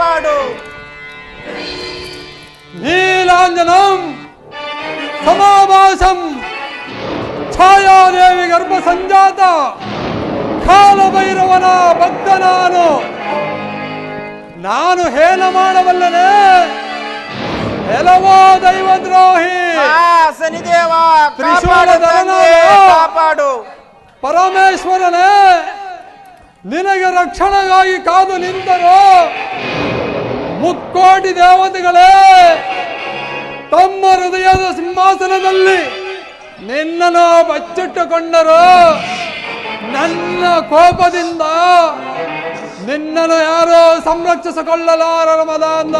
ಕಾಪಾಡು. ನೀಲಾಂಜನಂ ಸಮಾಭಾಸಂ ಛಾಯಾದೇವಿ ಗರ್ಭ ಸಂಜಾತ ಕಾಲಭೈರವನ ಭಕ್ತ ನಾನು ಹೇನ ಮಾಡಬಲ್ಲನೆ ಎಲ್ಲವೋ ದೈವದ್ರೋಹಿ ಶನಿದೇವ ಕಾಪಾಡು. ಪರಮೇಶ್ವರನೇ ನಿನಗೆ ರಕ್ಷಣೆಗಾಗಿ ಕಾದು ನಿಂತರು ಮುಕ್ಕೋಟಿ ದೇವತೆಗಳೇ ತಮ್ಮ ಹೃದಯದ ಸಿಂಹಾಸನದಲ್ಲಿ ನಿನ್ನನ್ನು ಬಚ್ಚಿಟ್ಟುಕೊಂಡರು. ನನ್ನ ಕೋಪದಿಂದ ನಿನ್ನನ್ನು ಯಾರೋ ಸಂರಕ್ಷಿಸಿಕೊಳ್ಳಲಾರರ ಮದಾಂಧ.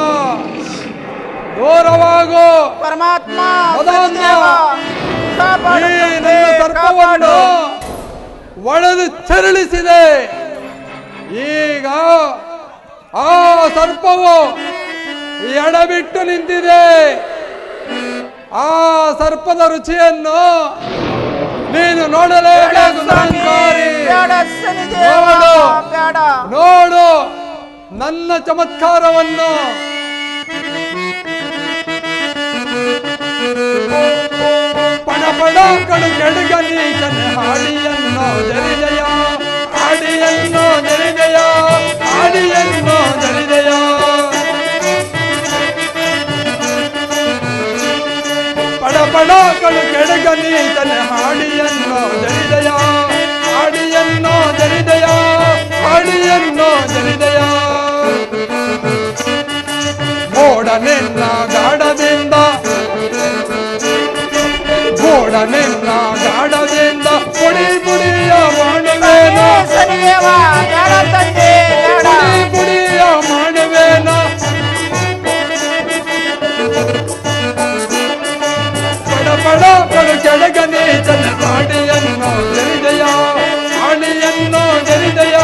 ದೂರವಾಗು ಪರಮಾತ್ಮ. ಈ ನನ್ನ ಸರ್ಪವನ್ನು ಒಡೆದು ಚರಳಿಸಿದೆ. ಈಗ ಆ ಸರ್ಪವು ಎಡಬಿಟ್ಟು ನಿಂತಿದೆ. ಆ ಸರ್ಪದ ರುಚಿಯನ್ನು ನೀನು ನೋಡಲೇಬೇಕು. ನೋಡು ನನ್ನ ಚಮತ್ಕಾರವನ್ನು. ಪಡಪಡಗಳು ಕೆಡುಗ ನೀಚನ ಹಾಡಿಯನ್ನು ಜರಿದಯ ಹಾಡಿಯನ್ನು ಜರಿದಯ ಹಾಡಿಯನ್ನು ಜರಿದಯ. ಪಡಪಡಗಳು ಕೆಡುಗ ನೀಚನ ಹಾಡಿಯನ್ನು ಜರಿದಯ ಹಾಡಿಯನ್ನು ಜರಿದಯ ಹಾಡಿಯನ್ನು ಜರಿದಯ. ಮೋಡನೆನ್ನ ಗಾಢದಿಂದ ಮೋಡನೆನ್ನ ಗಾಢದಿಂದ ಪುಡಿ ಪುಡಿಯ ಮಾಡುವೇನೋ ಪುಡಿ ಪುಡಿಯ ಮಾಡುವೇನೋ. ಪಡಪಡಗಳು ಕೆಳಗ ನೀಚನ ಹಾಡಿಯನ್ನು ಜರಿದಯ ಹಾಡಿಯನ್ನು ಜರಿದಯ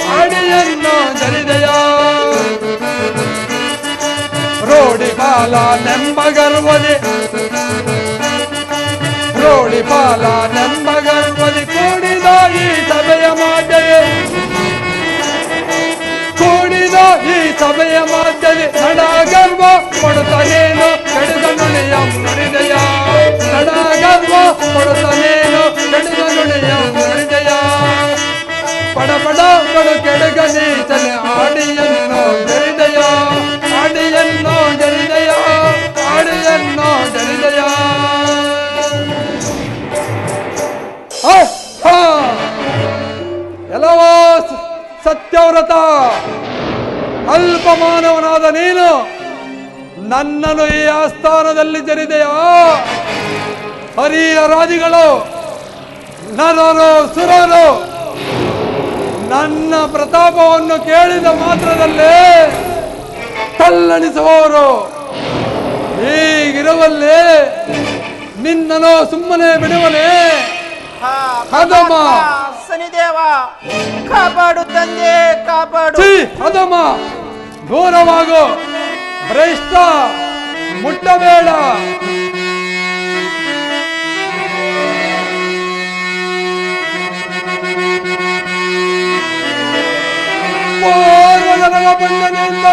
ಹಾಡಿಯನ್ನು ಜರಿದಯ. ರೋಡಿ ಪಾಲ ನೆಂಬಗರ್ವದಿ ರೋಡಿ ಪಾಲ ನೆಂಬಗರ್ವದಿ ಕೂಡಿದ ಈ ಸಭೆಯ ಮಾತೆಯೇ ಕೂಡಿದ ಈ ಸಭೆಯ ಮಾತೆಯೇ ನಡಗರ್ವ ಕೊಡುತ್ತನೇನು ಕಡಿದ ನುಡಿಯ ನುಡಿದೆಯ ನಡಗರ್ವ ಕೊಡುತ್ತನೇನು ಕಡಿದ ನುಡಿಯ ನುಡಿದೆಯ. ಪಡಪಡಗಳು ಕೆಡಗ ನೀಚನೆ ಆಡಿಯನ್ನು ಜರಿದೆಯ ಆಡಿಯನ್ನು ಜರಿದೆಯ ಆಡಿಯನ್ನು ಜರಿದೆಯ. ಎಲ್ಲವೋ ಸತ್ಯವ್ರತ ಅಲ್ಪ ಮಾನವನಾದ ನೀನು ನನ್ನನ್ನು ಈ ಆಸ್ಥಾನದಲ್ಲಿ ಜರಿದೆಯಾ? ಹರಿಯ ರಾಜಿಗಳು ನರರು ಸುರರು ನನ್ನ ಪ್ರತಾಪವನ್ನು ಕೇಳಿದ ಮಾತ್ರದಲ್ಲೇ ತಲ್ಲಣಿಸುವವರು. ಹೀಗಿರುವಲ್ಲಿ ನಿನ್ನನ್ನು ಸುಮ್ಮನೆ ಬಿಡುವನೇ? ಹದಮ ಶನಿದೇವ ಕಾಪಾಡು ತಂದೆ ಕಾಪಾಡು. ಹದಮ ದೂರವಾಗು ಭ್ರಷ್ಟ ಮುಟ್ಟಬೇಡ. ಪೂರ್ವಜನರ ಪುಣ್ಯದಿಂದ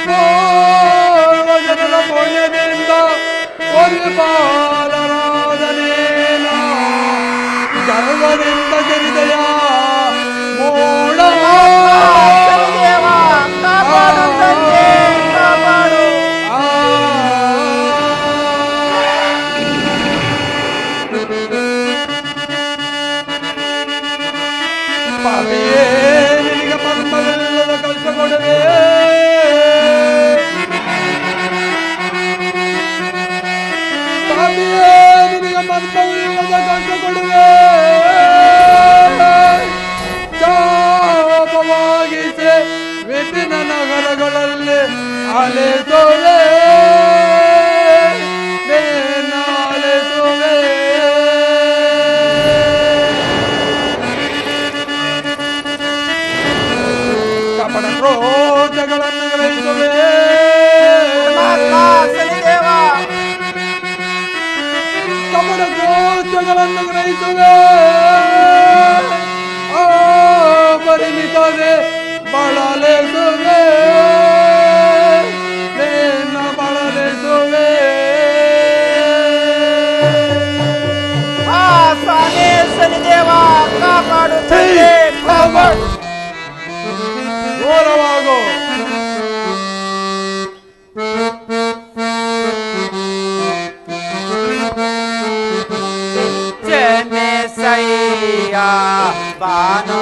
ಪೂರ್ವಜನರ ಪುಣ್ಯದಿಂದ ಪಾಲರಾಧನೇನ ಗರ್ವದಿಂದ ಜರಿದೆಯ ಮೂಢ ಪಾಪಿಯೇ ನಿನಗೆ ಮರ್ಮವಿಲ್ಲದ ಕಷ್ಟ ಕೊಡುವೆ. ಪಾಪಿಯೇ ನಿನಗೆ ಮರ್ಮವಿಲ್ಲದ ಕಷ್ಟ ಕೊಡುವೆ. ಚಾಪವಾಗಿಸೆ ವಿಭಿನ್ನ ನಗರಗಳಲ್ಲಿ ಅಲೆಸೋಲೆ ಬೇನಾಲೆಸೋಲೆ. ಕಪಟ ಕ್ರೋಧಗಳನ್ನು ಗ್ರಹಿಸುವೆ. ಕಪಟ ಕ್ರೋಧಗಳನ್ನು ಗ್ರಹಿಸುವೆ.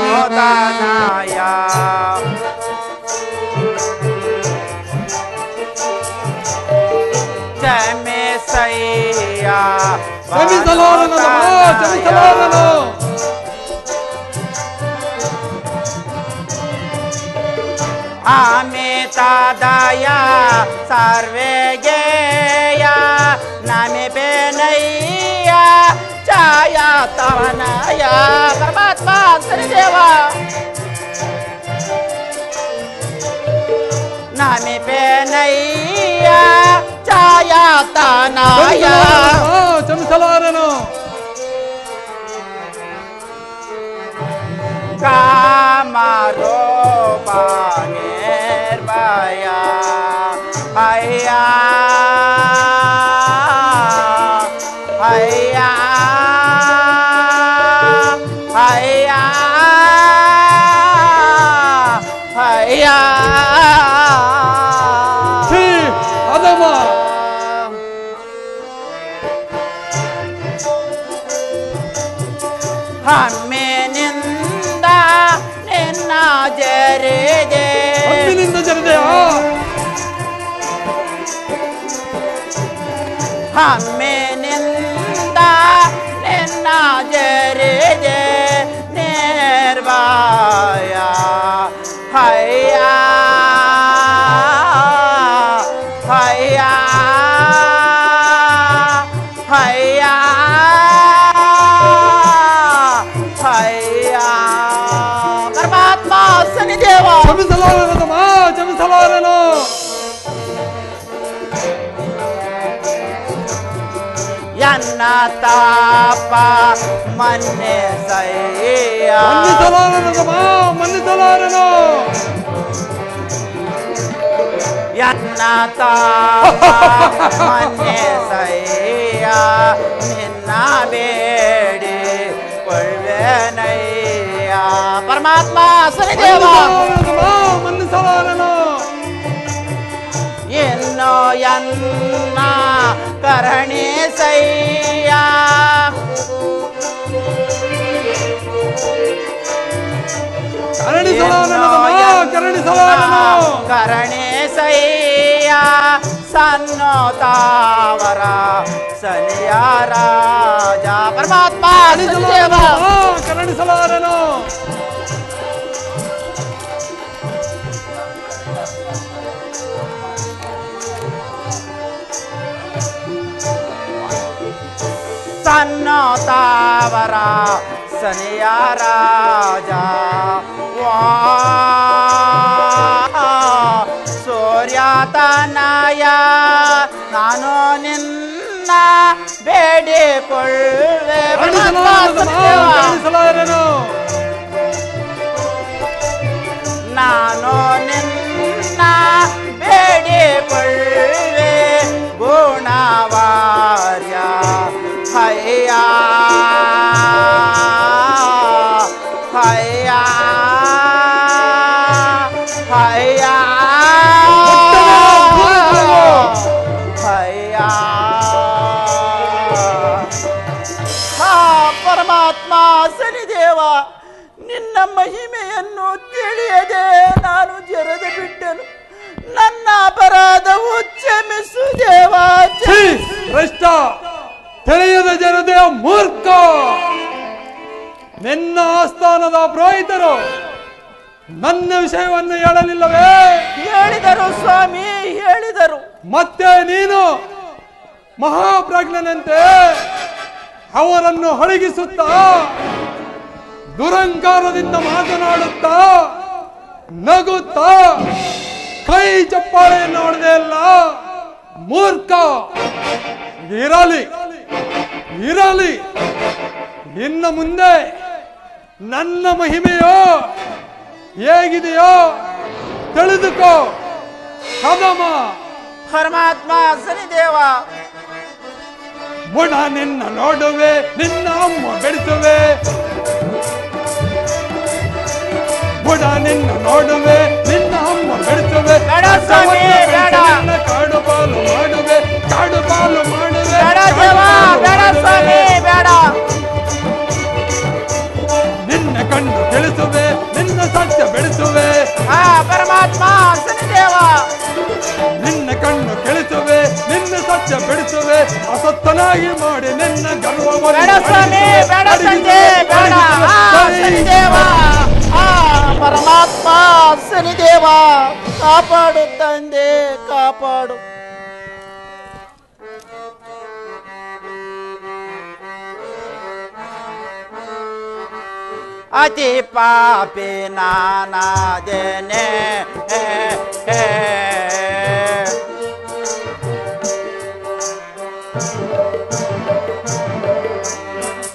ತನಯ ಕ್ಷಮಿಸಯ್ಯ ಕ್ಷಮಿಸಲಾರನು ಕ್ಷಮಿಸಲಾರನು ಅಮಿತ ದಯ ಸರ್ವೇಗೆಯ ನಮಿ ಬೇನಯ್ಯ ಛಾಯ ತವನಯ ಪರಮಾತ್ಮ ಸರಿದೇವ ನಮಿ ಬೇನಯ್ಯ ಛಾಯ ತನಯ ಕ್ಷಮಿಸಲಾರನು ಕಾಮರೂಪ ನಿರ್ಭಯ ಅಯ್ಯ ಅಯ್ಯ ಅಯ್ಯ ಅಯ್ಯ ಅದಮ ಹಮ್ಮಿನಿಂದ ನಿನ್ನ ಜರಿದೆ ಹಮ್ಮಿನಿಂದ ಜರದೆಯ ಹಮ್ಮಿನಿಂದ ನಿನ್ನ ಜರಿದೆ ನಿರ್ಭಯ ಹಯ್ಯ ಹಯ್ಯ ಹಯ್ಯ ಹಯ್ಯ ಪರಮಾತ್ಮ ಸನ್ನಿದೇವ ಕ್ಷಮಿಸಲಾರನಮ್ಮ ಕ್ಷಮಿಸಲಾರನು ಎನ್ನ ತಾಪ ಮನ್ನಿಸಯ್ಯ ಮನ್ನಿಸಲಾರನಮ್ಮ ಮನ್ನಿಸಲಾರನು ಎನ್ನ ತಾಪ ಮನ್ನಿಸಯ್ಯ ನಿನ್ನ ಬೇಡಿ ಕೊಳ್ವೆನಯ್ಯ ಪರಮಾತ್ಮ ಸರಿದೇವ ಮನ್ನಿಸಲಾರನು ಇನ್ನು ಎನ್ನ ಕರುಣಿಸಯ್ಯ ಕರುಣಿಸಯ್ಯ ಸನ್ನೋತಾವರ ಸನಿಯ ರಾಜ ಪರಮಾತ್ಮ ಸನ್ನಿದೇವ ಕರುಣಿಸಲಾರನು ಸನ್ನೋತಾವರ ಸನಿಯ ರಾಜ ಸೂರ್ಯತನಯ ನಾನು ನಿನ್ನ ಬೇಡಿಕೊಳ್ಳೆ ಕರುಣಿಸಲಾರನು ನಾನು ನಿನ್ನ ಬೇಡಿಕೊಳ್ಳೆ ಗುಣವಾರ್ಯ ಹಯ್ಯ ಹಯ್ಯ ಹಯ್ಯ ಹಯ್ಯ ಪರಮಾತ್ಮ ಸನಿದೇವ ನಿನ್ನ ಮಹಿಮೆಯನ್ನು ತಿಳಿಯದೆ ನಾನು ಜರೆದು ಬಿಟ್ಟೆನು ನನ್ನ ಅಪರಾಧವು ಕ್ಷಮಿಸು ದೇವ ಭ್ರಷ್ಟ ತಿಳಿಯದ ಜನತೆಯ ಮೂರ್ಖ ನಿನ್ನ ಆಸ್ಥಾನದ ಪುರೋಹಿತರು ನನ್ನ ವಿಷಯವನ್ನು ಹೇಳಲಿಲ್ಲವೇ ಹೇಳಿದರು ಸ್ವಾಮಿ ಹೇಳಿದರು ಮತ್ತೆ ನೀನು ಮಹಾಪ್ರಜ್ಞನಂತೆ ಅವರನ್ನು ಅಡಗಿಸುತ್ತಾ ದುರಂಕಾರದಿಂದ ಮಾತನಾಡುತ್ತಾ ನಗುತ್ತಾ ಕೈ ಚಪ್ಪಾಳೆಯನ್ನು ಹೊಡೆದೇ ಇಲ್ಲ ಮೂರ್ಖ ಇರಲಿ ಇರಲಿ ಇನ್ನು ಮುಂದೆ ನನ್ನ ಮಹಿಮೆಯೋ ಹೇಗಿದೆಯೋ ತಿಳಿದುಕೋ ಕದಮ ಪರಮಾತ್ಮ ಸನಿದೇವ ಬುಡ ನಿನ್ನ ನೋಡುವೆ ನಿನ್ನ ಅಮ್ಮ ಬೆಳೆಸುವೆ ಬುಡ ನಿನ್ನ ನೋಡುವೆ ನಿನ್ನ ಅಮ್ಮ ಬೆಳೆಸುವೆ ಬೇಡ ಸ್ವಾಮಿ, ಬೇಡ. ಕಾಡು ಪಾಲು ಮಾಡುವೆ ಕಾಡು ಪಾಲು ಮಾಡುವೆ ಬೇಡ ದೇವ ಬೇಡ ಸ್ವಾಮಿ ಬೇಡ ನಿನ್ನ ಕಣ್ಣು ತಿಳಿಸುವೆ, ನಿನ್ನ ಸತ್ಯ ಬೆಳೆಸುವೆ. ಆ ಪರಮಾತ್ಮ ಶನಿದೇವ, ನಿನ್ನ ಕಣ್ಣು ಕೆಳಿಸುವೆ, ನಿನ್ನ ಸತ್ಯ ಬೆಳೆಸುವೆ. ಅಸತ್ತನಾಗಿ ಮಾಡಿ ನಿನ್ನ ಗರ್ವವನ್ನು ಬೇಡ ಸ್ವಾಮಿ, ಬೇಡ ಸಂಜೆ, ಬೇಡ. ಶನಿದೇವ, ಆ ಪರಮಾತ್ಮ ಶನಿದೇವ, ಕಾಪಾಡು ತಂದೆ, ಕಾಪಾಡು. ಅತಿ ಪಾಪಿ ನಾನಾದೇನೆ,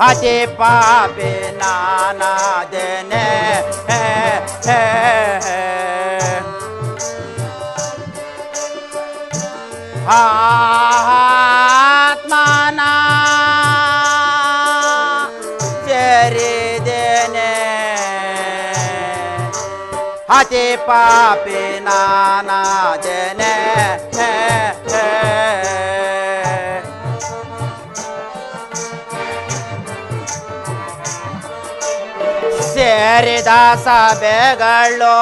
ಅತಿ ಪಾಪಿ ನಾನಾದೇನೆ, ಆತ್ಮನ ಸೇರಿದೇನೆ, ಅತಿ ಪಾಪಿ ನಾನಾದೇನೆ. ಸೇರಿದ ಸಭೆಗಳು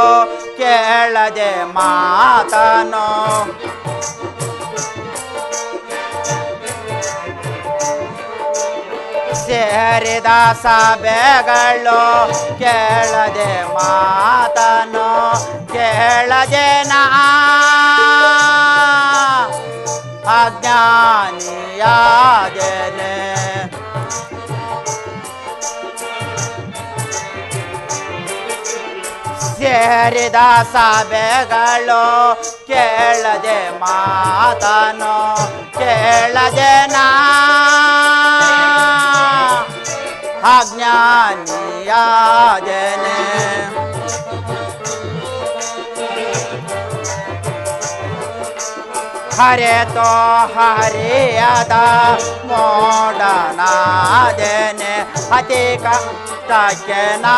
ಕೇಳದೆ ಮಾತನು, ಸೇರಿದ ಸಭೆಗಳು ಕೇಳದೆ ಮಾತನು, ಕೇಳದೆ ನಾ ಅಜ್ಞಾನಿಯಾದೆನೆ. ಸೇರಿದ ಸಭೆಗಳು ಕೇಳದೆ ಮಾತನು, ಕೇಳದೆ ನಾ ಅಜ್ಞಾನಿಯಾದೆನೆ. ಹರೆತೋ ಹರಿಯದ ಮೋಡನಾದೆನೆ, ಅತಿ ಕಷ್ಟಕ್ಕೆ ನಾ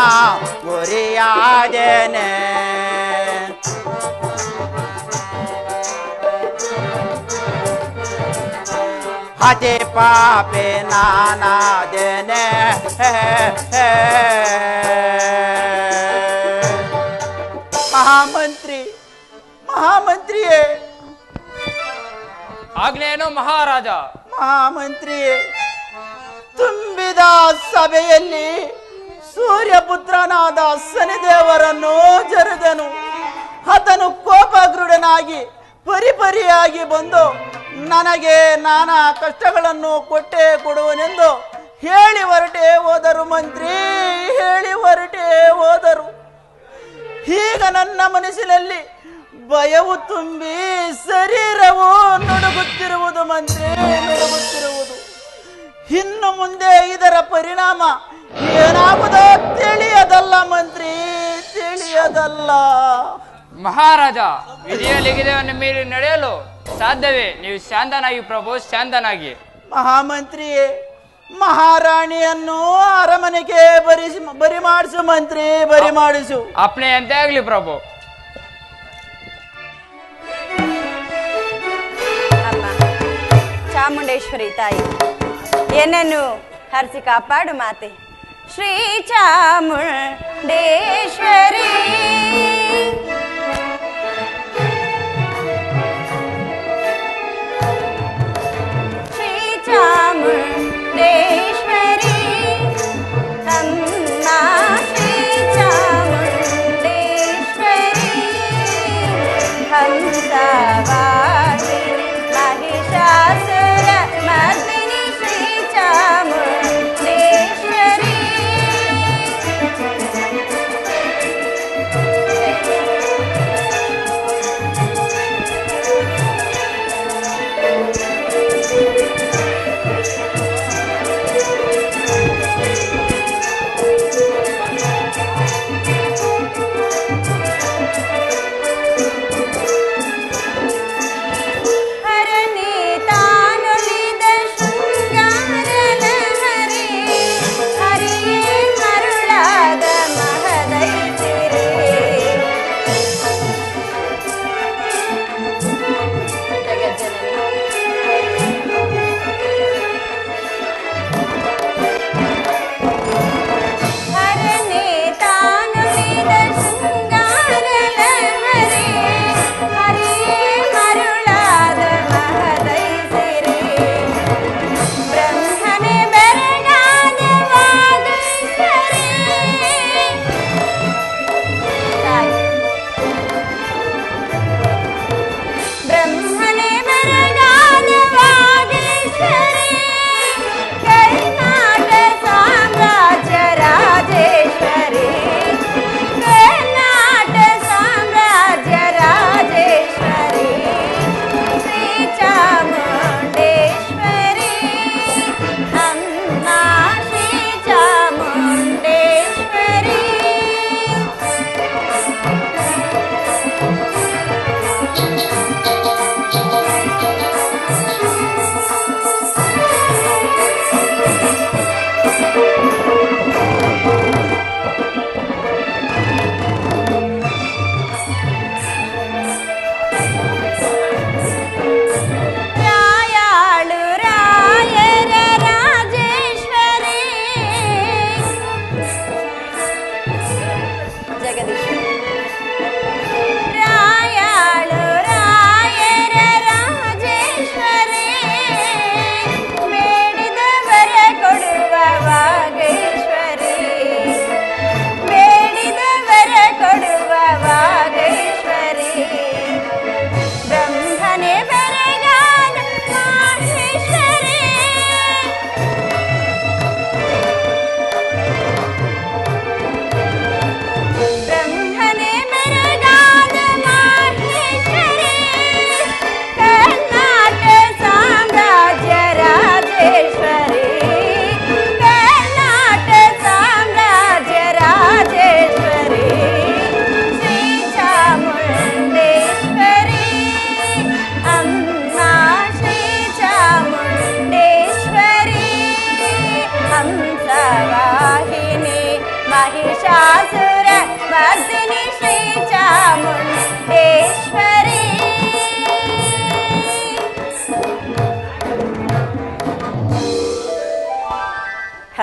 ಗುರಿಯಾದೆನೆ. ಅತಿ ಪಾಪಿ ನಾನಾದೆನೆ, ಮಹಾಮಂತ್ರಿ, ಮಹಾಮಂತ್ರಿಯೇ, ಆಗ್ನೇನು ಮಹಾರಾಜ. ಮಹಾಮಂತ್ರಿಯೇ, ತುಂಬಿದ ಸಭೆಯಲ್ಲಿ ಸೂರ್ಯಪುತ್ರನಾದ ಶನಿದೇವರನ್ನು ಜರಿದನು. ಆತನು ಕೋಪಗೃಢನಾಗಿ ಪರಿಪರಿಯಾಗಿ ಬಂದು ನನಗೆ ನಾನಾ ಕಷ್ಟಗಳನ್ನು ಕೊಟ್ಟೇ ಕೊಡುವನೆಂದು ಹೇಳಿ ಹೊರಟೇ ಹೋದರು. ಮಂತ್ರಿ ಹೇಳಿ ಹೊರಟೇ ಹೋದರು. ಈಗ ನನ್ನ ಮನಸ್ಸಿನಲ್ಲಿ ಭಯವು ತುಂಬಿ ಶರೀರವು ನುಡುಗುತ್ತಿರುವುದು. ಮಂತ್ರಿ ನುಡುಗುತ್ತಿರುವುದು. ಇನ್ನು ಮುಂದೆ ಇದರ ಪರಿಣಾಮ ಏನಾಗುವುದೋ ತಿಳಿಯದಲ್ಲ ಮಂತ್ರಿ, ತಿಳಿಯದಲ್ಲ. ಮಹಾರಾಜ, ವಿಧಿಯ ಲಿಖಿತವನ್ನು ಮೀರಿ ನಡೆಯಲು ಸಾಧ್ಯವೇ? ನೀವು ಶಾಂತನಾಗಿ ಪ್ರಭು, ಶಾಂತನಾಗಿ. ಮಹಾಮಂತ್ರಿಯೇ, ಮಹಾರಾಣಿಯನ್ನು ಅರಮನೆಗೆ ಬರಿ ಮಾಡಿಸು ಮಂತ್ರಿ, ಬರಿ ಮಾಡಿಸು. ಅಪ್ನೆಯಂತೆ ಆಗ್ಲಿ ಪ್ರಭು. ಅಮ್ಮ ಚಾಮುಂಡೇಶ್ವರಿ ತಾಯಿ, ಏನನ್ನು ಹರಿಸಿ ಕಾಪಾಡು ಮಾತೆ. ಶ್ರೀ ಚಾಮುಂಡೇಶ್ವರಿ, ಶ್ರೀ ಚಾಮುಂಡೇಶ್ವರಿ, ಅಮ್ಮ ಶ್ರೀ ಚಾಮುಂಡೇಶ್ವರಿ, ಹಂಸವಾಹಿನಿ ಮಹಿಷಾಸುರ ಮರ್ದಿನಿ, ಶ್ರೀ ಚಾಮುಂಡೇಶ್ವರಿ.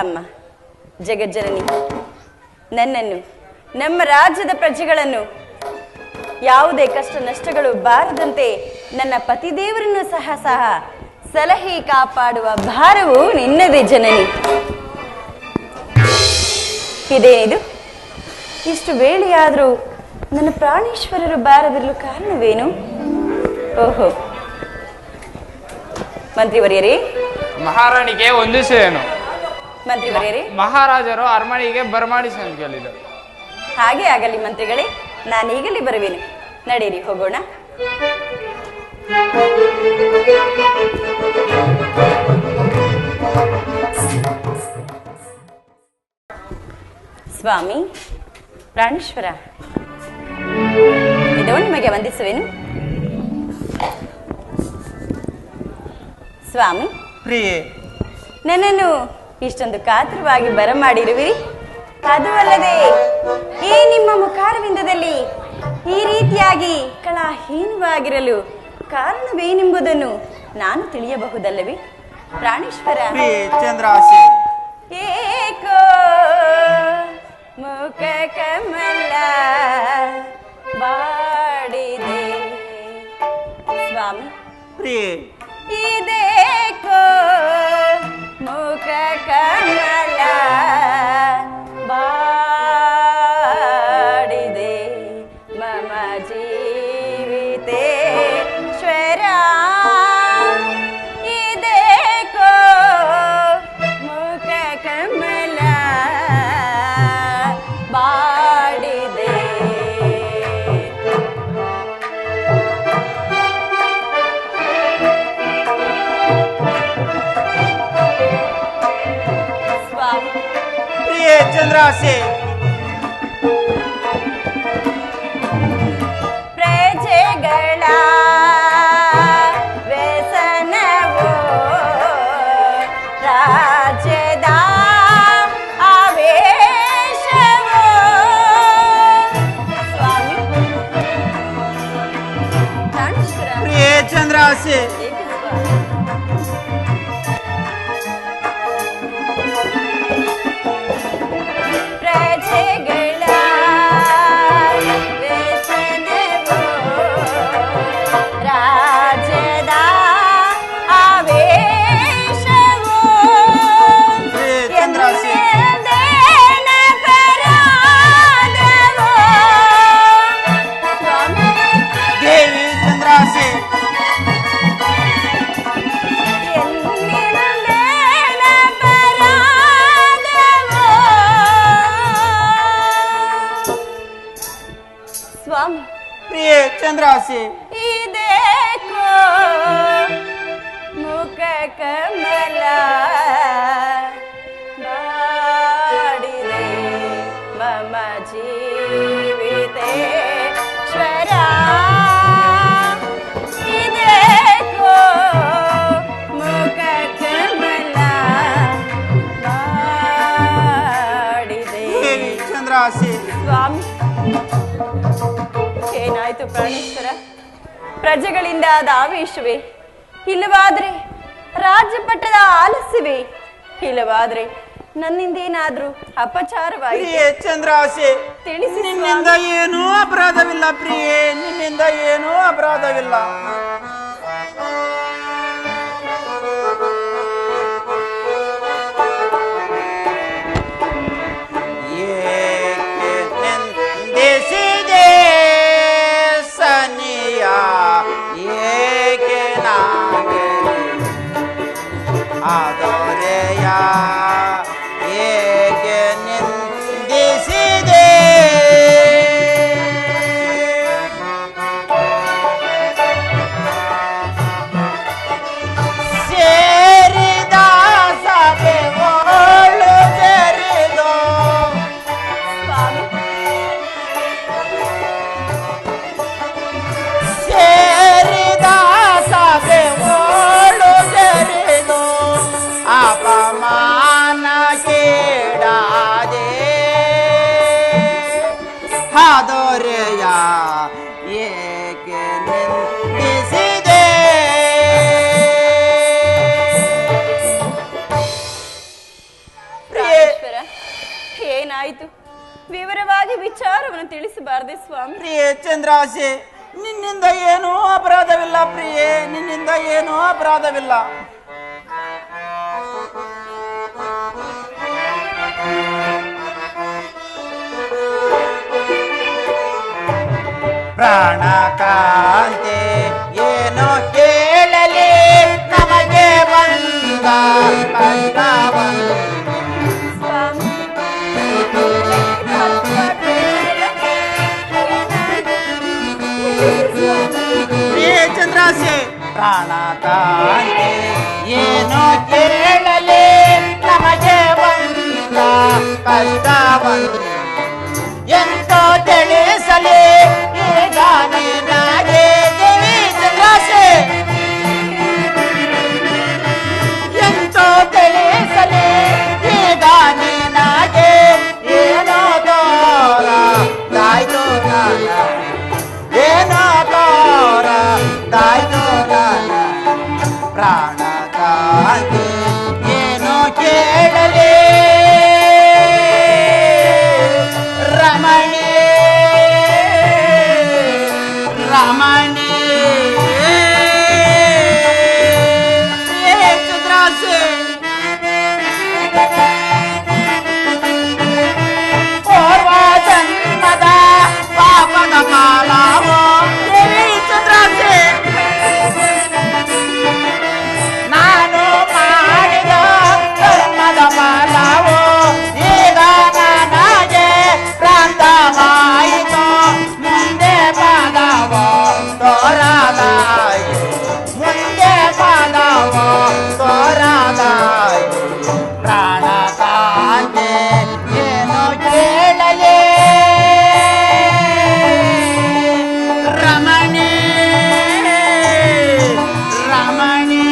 ಅಮ್ಮ ಜಗಜ್ಜನನಿ, ನನ್ನನ್ನು ನಮ್ಮ ರಾಜ್ಯದ ಪ್ರಜೆಗಳನ್ನು ಯಾವುದೇ ಕಷ್ಟ ನಷ್ಟಗಳು ಬಾರದಂತೆ ನನ್ನ ಪತಿದೇವರನ್ನು ಸಹ ಸಲಹೆ ಕಾಪಾಡುವ ಭಾರವು ನಿನ್ನದೇ ಜನನಿ. ಇದೇನಿದು, ಇಷ್ಟು ವೇಳೆಯಾದರೂ ನನ್ನ ಪ್ರಾಣೇಶ್ವರರು ಬಾರದಿರಲು ಕಾರಣವೇನು? ಓಹೋ, ಮಂತ್ರಿವರ್ಯರೇ. ಮಹಾರಾಣಿಗೆ ವಂದಿಸುವೆನು. ಮಂತ್ರಿವರ್ಯರೇ, ಮಹಾರಾಜರು ಅರಮನೆಗೆ ಬರಮಾಡಿಸಿ ಅಂತ ಕೇಳಿದರು. ಹಾಗೆ ಆಗಲಿ ಮಂತ್ರಿಗಳೇ, ನಾನೀಗಲೇ ಬರುವೆನು. ನಡೀರಿ, ಹೋಗೋಣ. ಸ್ವಾಮಿ ಪ್ರಾಣೇಶ್ವರ, ಇದೋ ನಿಮಗೆ ವಂದಿಸುವೆನು. ಸ್ವಾಮಿ, ಪ್ರಿಯೆ, ನನ್ನನ್ನು ಇಷ್ಟೊಂದು ಕಾತರವಾಗಿ ಬರಮಾಡಿರುವಿರಿ. ಅದು ಅಲ್ಲದೆ ಈ ನಿಮ್ಮ ಮುಖಾರವಿಂದದಲ್ಲಿ ಈ ರೀತಿಯಾಗಿ ಕಳಾಹೀನವಾಗಿರಲು ಕಾರಣವೇನೆಂಬುದನ್ನು ನಾನು ತಿಳಿಯಬಹುದಲ್ಲವೇ ಪ್ರಾಣೇಶ್ವರ? ಪ್ರಿಯೆ ಚಂದ್ರಾಸೆ, ಏಕೋ ಮುಖ ಕಮಲ ಬಾಡಿದೆ ಸ್ವಾಮಿ. ಪ್ರಿಯೆ, ಇದೇಕೋ ಮುಖ ಕಮಲ ಬಾಡಿದೆ ಮಮ ಜೀವಿತೇಶ್ವರ. ಇದೇಕೋ ಮುಖ ಕಮಲ ಬಾಡಿದೆ. ಸ್ವಾಮಿ, ಪ್ರಿಯೆ ಚಂದ್ರಾಸೆ, ಪ್ರಜೆಗಳ ವ್ಯಸನವೋ ರಾಜ್ಯದ ಆವೇಶವೋ. ಸ್ವಾಮಿ ಪ್ರಾಣೇಶ್ವರ, ಪ್ರಿಯೆ ಚಂದ್ರಾಸೆ, ಏಕೆ ಸ್ವಾಮಿ? ಪ್ರಜೆಗಳ ವ್ಯಸನವೋ ರಾಜ್ಯದ ಆವೇಶವೋ. ಪ್ರಿಯೆ ಚಂದ್ರಾಸೆ, ಎಂದೆಂದೇನ ಪರಾಧವೋ. ಸ್ವಾಮಿ, ದೇವಿ ಚಂದ್ರಾಸೆ, ಎಂದೆಂದೇನ ಪರಾಧವೋ. ಸ್ವಾಮಿ, ಪ್ರಿಯೆ ಚಂದ್ರಾಸೆ, ಇದೇಕೋ ಮುಖ ಕಮಲ ಬಾಡಿದೆ ಮಮ ಜೀವಿತೇಶ್ವರ. ಇದೇಕೋ ಮುಖ ಕಮಲ ಬಾಡಿದೆ. ದೇವಿ ಚಂದ್ರಾಸೆ, ಸ್ವಾಮಿ, ಏನಾಯ್ತು ಪ್ರಾಣೇಶ್ವರ? ಪ್ರಜೆಗಳಿಂದ ಆದ ಆವೇಶವೇ, ಇಲ್ಲವಾದ್ರೆ ರಾಜ್ಯಪಟ್ಟದ ಆಲಸ್ಯವೇ, ಇಲ್ಲವಾದ್ರೆ ನನ್ನಿಂದೇನಾದ್ರೂ ಅಪಚಾರವಾಯಿತು? ಪ್ರಿಯೆ ಚಂದ್ರಾಸೆ, ತಿಳಿಸಿ ನಿನ್ನಿಂದ ಏನೂ ಅಪರಾಧವಿಲ್ಲ. ಪ್ರಿಯೆ, ನಿನ್ನಿಂದ ಏನೂ ಅಪರಾಧವಿಲ್ಲ. ಏಕೆ ನಿಂದಿಸಿದೆ ಸನಿಯ, ಏಕೆ ನಾಗಲಿ ಆದರೆಯ, ಏಕೆ ನಿಂದಿಸಿದೆ. ಸೇರಿದ ಸಭೆ ಓಳು ಜರಿದೋ. ಸ್ವಾಮಿ, ಸೇರಿದ ಸಭೆ ಓಳು ಜರಿದೋ. ಅಪಮಾನ ಕೇಡಾದೆ ಹಾದೊರೆಯ, ಏಕೆ ನಿಂದಿಸಿದೆ. ತಿಳಿಸಬಾರದೆ ಸ್ವಾಮಿ? ಪ್ರಿಯೆ ಚಂದ್ರಾಸೆ, ನಿನ್ನಿಂದ ಏನೂ ಅಪರಾಧವಿಲ್ಲ ಪ್ರಿಯೆ, ನಿನ್ನಿಂದ ಏನೂ ಅಪರಾಧವಿಲ್ಲ. ಪ್ರಾಣ ಕಾಂತೆ ಏನೋ ಕೇಳಲಿ, ನಮಗೆ ಬಂದ ಕಷ್ಟವನ್ನು. ಸ್ವಾಮಿ ಪ್ರಿಯೆ ಚಂದ್ರಾಸೆ, ಪ್ರಾಣ ಕಾಂತೆ ಏನೋ ಕೇಳಲಿ, ನಮಗೆ ಬಂದ ಕಷ್ಟವನ್ನು ಎಂತೋ ತಿಳಿಸಲಿ ಈಗ ನಿನಗೆ. ದೇವಿ ಚಂದ್ರಾಸೆ, ಎಂತೋ ತಿಳಿಸಲಿ ಈಗ ನಿನಗೆ. ಏನೋ ತೋರ ದಾಯ್ತು ನಾನ, ಏನೋ ತೋರ ದಾಯ್ತು ನಾನ. ಪ್ರಾಣ ಕಾಂತಿ ಏನೋ ಕೇಳಲಿ ರಮಣಿ, ರಮಣಿ. ಚಂದ್ರಾಸೆ, ಪೂರ್ವ ಜನ್ಮದ ಪಾಪದ ಫಲವೋ. ದೇವಿ ಚಂದ್ರಾಸೆ, ನಾನು ಮಾಡಿದ ಕರ್ಮದ ಫಲವೋ ಈಗ ನನಗೆ ಪ್ರಾಂತವಾಯಿತು. ಮುಂದೆ ಪಾದವೋ ತೋರದಾಯಿ, ಮುಂದೆ ಪಾದವೋ ತೋರದಾಯಿ. ಪ್ರಾಣ ಕಾಂತೆ ಏನು ಕೇಳಲಿ ರಮಣಿ, ರಮಣಿ.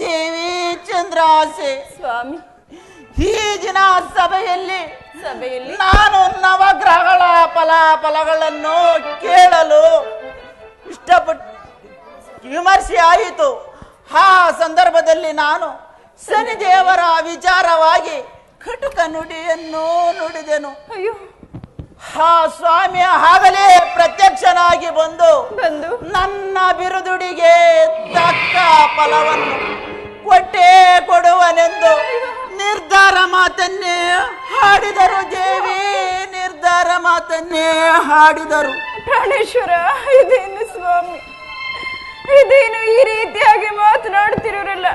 ದೇವಿ ಚಂದ್ರಾಸೆ, ಸ್ವಾಮಿ ಈ ದಿನ ಸಭೆಯಲ್ಲಿ ಸಭೆಯಲ್ಲಿ ನಾನು ನವಗ್ರಹಗಳ ಫಲಾಫಲಗಳನ್ನು ಕೇಳಲು ಇಷ್ಟಪಟ್ಟು ವಿಮರ್ಶೆ ಆಯಿತು. ಆ ಸಂದರ್ಭದಲ್ಲಿ ನಾನು ಶನಿದೇವರ ವಿಚಾರವಾಗಿ ಕಟುಕ ನುಡಿಯನ್ನು ನುಡಿದೆನು. ಅಯ್ಯೋ, ಆ ಸ್ವಾಮಿ ಆಗಲೇ ಪ್ರತ್ಯಕ್ಷನಾಗಿ ಬಂದು ಬಂದು ನನ್ನ ಬಿರುದುಡಿಗೆ ತಕ್ಕ ಫಲವನ್ನು ಕೊಟ್ಟೇ ಕೊಡುವನೆಂದು ನಿರ್ಧಾರ ಮಾತನ್ನೇ ಹಾಡಿದರು. ದೇವಿ ನಿರ್ಧಾರ ಮಾತನ್ನೇ ಹಾಡಿದರು. ಪ್ರಾಣೇಶ್ವರ, ಇದೇನು ಸ್ವಾಮಿ, ಇದೇನು ಈ ರೀತಿಯಾಗಿ ಮಾತನಾಡುತ್ತಿರೋರಲ್ಲ?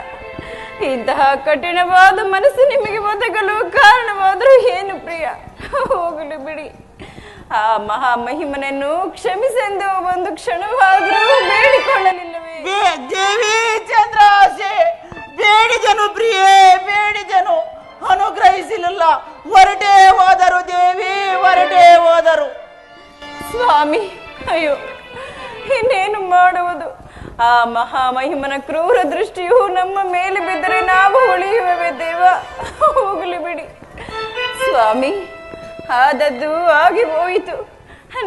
ಇಂತಹ ಕಠಿಣವಾದ ಮನಸ್ಸು ನಿಮಗೆ ಒದಗಲು ಕಾರಣವಾದರೂ ಏನು ಪ್ರಿಯ? ಹೋಗಲು ಬಿಡಿ. ಆ ಮಹಾಮಹಿಮನನ್ನು ಕ್ಷಮಿಸೆಂದು ಒಂದು ಕ್ಷಣವಾದರೂ ಬೇಡಿಕೊಳ್ಳಲಿಲ್ಲವೇ? ದೇವಿ ಚಂದ್ರಾಸೆ, ಬೇಡಿದನು ಪ್ರಿಯೆ, ಬೇಡಿದನು, ಅನುಗ್ರಹಿಸಲಿಲ್ಲ. ಹೊರಟೇ ಹೋದರು ದೇವಿ, ಹೊರಟೇ ಹೋದರು. ಸ್ವಾಮಿ, ಅಯ್ಯೋ, ಇನ್ನೇನು ಮಾಡುವುದು? ಆ ಮಹಾಮಹಿಮನ ಕ್ರೂರ ದೃಷ್ಟಿಯು ನಮ್ಮ ಮೇಲೆ ಬಿದ್ದರೆ ನಾವು ಉಳಿಯುವೆ ದೇವ. ಹೋಗಲಿ ಬಿಡಿ ಸ್ವಾಮಿ. ಆದದ್ದು ಆಗಿ ಹೋಯಿತು.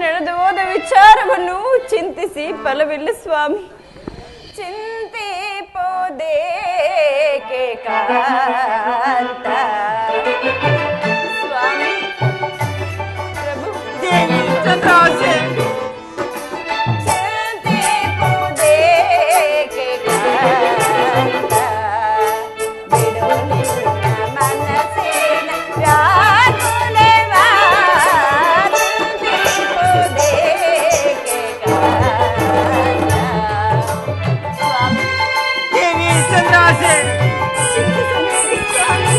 ನಡೆದು ಹೋದ ವಿಚಾರವನ್ನು ಚಿಂತಿಸಿ ಫಲವಿಲ್ಲ ಸ್ವಾಮಿ. ಚಿಂತೆ ಪೋದೇಕೆ ಕಾಂತ ಸ್ವಾಮಿ ಪ್ರಭು. ದೇವಿ ಚಂದ್ರಾಸೆ, ಚಿಂತೆ ಪೋದೇಕೆ ಕಾಂತ ಬಿಡು ನಿನ್ನ ಮನಸ್ಸಿನ ವ್ಯಾಕುಲವ. ಚಿಂತೆ ಪೋದೇಕೆ ಕಾಂತ ಸ್ವಾಮಿ. ದೇವಿ ಚಂದ್ರಾಸೆ, ಚಿಂತಿಸಬೇಡಿ ಸ್ವಾಮಿ.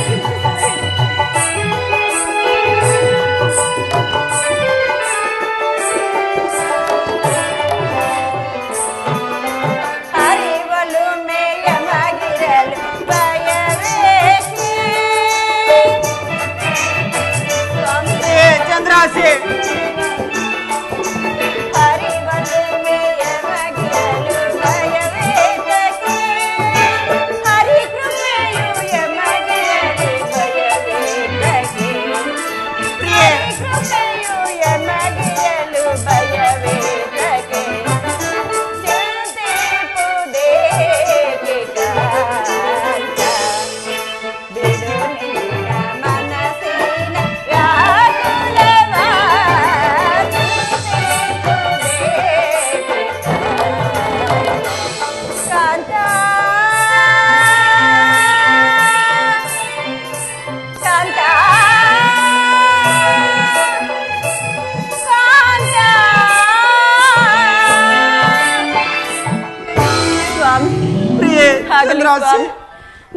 ದಾಸಿ.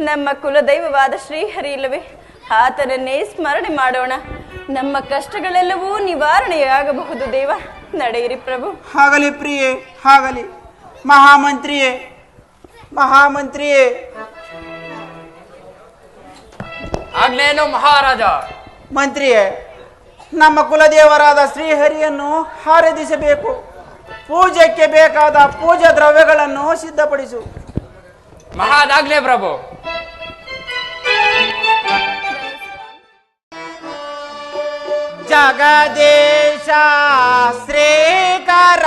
ನಮ್ಮ ಕುಲದೈವವಾದ ಶ್ರೀಹರಿ ಇಲ್ಲವೇ ಆತನನ್ನೇ ಸ್ಮರಣೆ ಮಾಡೋಣ. ನಮ್ಮ ಕಷ್ಟಗಳೆಲ್ಲವೂ ನಿವಾರಣೆಯಾಗಬಹುದು. ದೇವ, ನಡೆಯಿರಿ ಪ್ರಭು. ಆಗಲಿ ಪ್ರಿಯೆ, ಆಗಲಿ. ಮಹಾಮಂತ್ರಿಯೇ, ಮಹಾಮಂತ್ರಿಯೇ. ಆಗ್ನೇನು ಮಹಾರಾಜ. ಮಂತ್ರಿಯೇ, ನಮ್ಮ ಕುಲದೇವರಾದ ಶ್ರೀಹರಿಯನ್ನು ಆರಾಧಿಸಬೇಕು. ಪೂಜೆಗೆ ಬೇಕಾದ ಪೂಜಾ ದ್ರವ್ಯಗಳನ್ನು ಸಿದ್ಧಪಡಿಸು. ಮಹಾದಾಗ್ನೇ ಪ್ರಭು. ಜಗದೇಶ ಶ್ರೀಕರ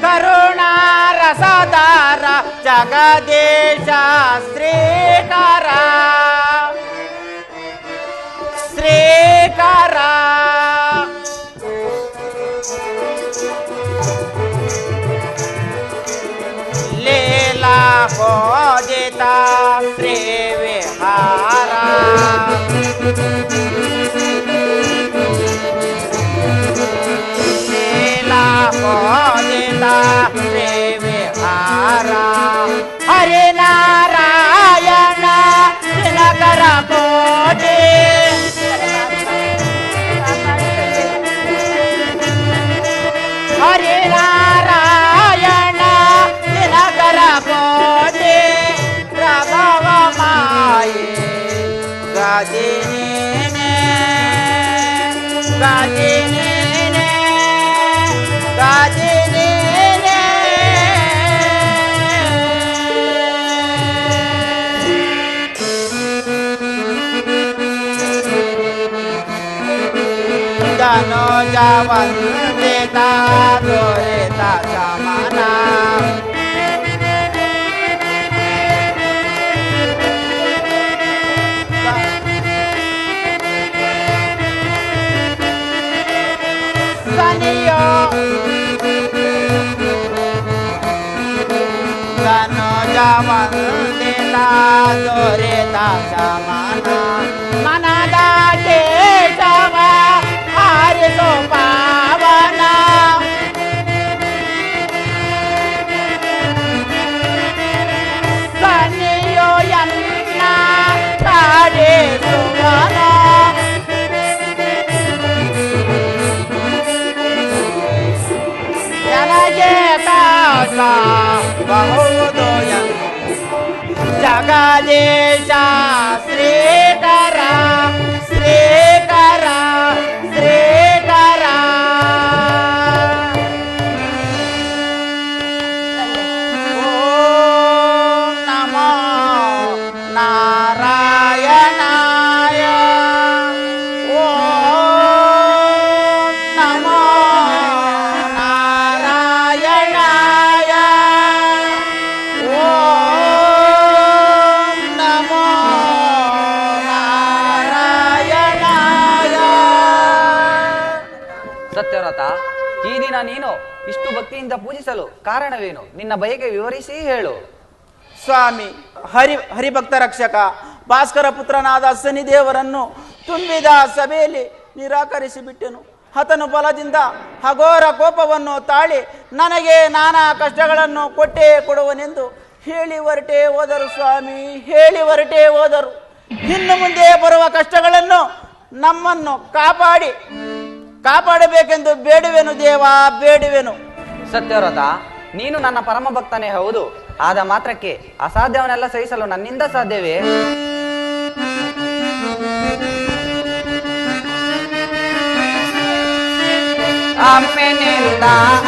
ಕರುಣಾ ರಸದಾರ, ಜಗದೇಶ ಶ್ರೀಕರ ಶ್ರೀಕರ ಲೀಲಾ ಕೋದಿತ ಶ್ರೀ ವಿಹಾರ, ಲೀಲಾ ಕೋದಿತ ಶ್ರೀ ವಿಹಾರ, ಹರಿನಾರಾಯಣ ದಿನಕರ ಕೋಟಿ, ಹರಿನಾರಾಯಣ ದಿನಕರ ಕೋಟಿ, ರಾಘವ ಮಾಯೆ ಗಾದಿನೇ ಗಾದಿನೇ ಗಾದಿನೇ. ಧನುಜ ವಂದಿತ ದೊರೆತ ಸಮಾನ, ಸನಿಯೋ ಧನುಜ ವಂದಿತ ದೊರೆತ ಸಮಾನ, ಮನದ ಕೇಶವ ಆರಿಸೋ ಪಾವನ, ಸನಿಯೋ ಎನ್ನ ಕಾಡಿಸುವನ, ನನಗೆ ಕಾಸ ಬಹುದು ಜಗದೀಶ ಶ್ರೀಕರ ಶ್ರೀಕರ ಶ್ರೀಕರ. ಓಂ ನಮೋ ನಾರಾಯಣಾಯ, ಓಂ ನಮೋ ನಾರಾಯಣಾಯ, ಓಂ ನಮೋ ನಾರಾಯಣಾಯ. ಸತ್ಯವ್ರತ, ಈ ದಿನ ನೀನು ಇಷ್ಟು ಭಕ್ತಿಯಿಂದ ಪೂಜಿಸಲು ಕಾರಣವೇನು? ನಿನ್ನ ಬಯಕೆ ವಿವರಿಸಿ ಹೇಳು. ಸ್ವಾಮಿ, ಹರಿಭಕ್ತ ರಕ್ಷಕ ಭಾಸ್ಕರ ಪುತ್ರನಾದ ಶನಿದೇವರನ್ನು ತುಂಬಿದ ಸಭೆಯಲ್ಲಿ ನಿರಾಕರಿಸಿ ಬಿಟ್ಟೆನು. ಆತನು ಬಲದಿಂದ ಅಘೋರ ಕೋಪವನ್ನು ತಾಳಿ ನನಗೆ ನಾನಾ ಕಷ್ಟಗಳನ್ನು ಕೊಟ್ಟೇ ಕೊಡುವನೆಂದು ಹೇಳಿ ಹೊರಟೇ ಹೋದರು. ಸ್ವಾಮಿ, ಹೇಳಿ ಹೊರಟೇ ಹೋದರು. ಇನ್ನು ಮುಂದೆ ಬರುವ ಕಷ್ಟಗಳನ್ನು ನಮ್ಮನ್ನು ಕಾಪಾಡಬೇಕೆಂದು ಬೇಡುವೆನು ದೇವ, ಬೇಡುವೆನು. ಸತ್ಯವ್ರತ, ನೀನು ನನ್ನ ಪರಮ ಭಕ್ತನೇ ಹೌದು. ಆದ ಮಾತ್ರಕ್ಕೆ ಅಸಾಧ್ಯವನ್ನೆಲ್ಲ ಸಹಿಸಲು ನನ್ನಿಂದ ಸಾಧ್ಯವೇ? ಅಮ್ಮಿನಿಂದ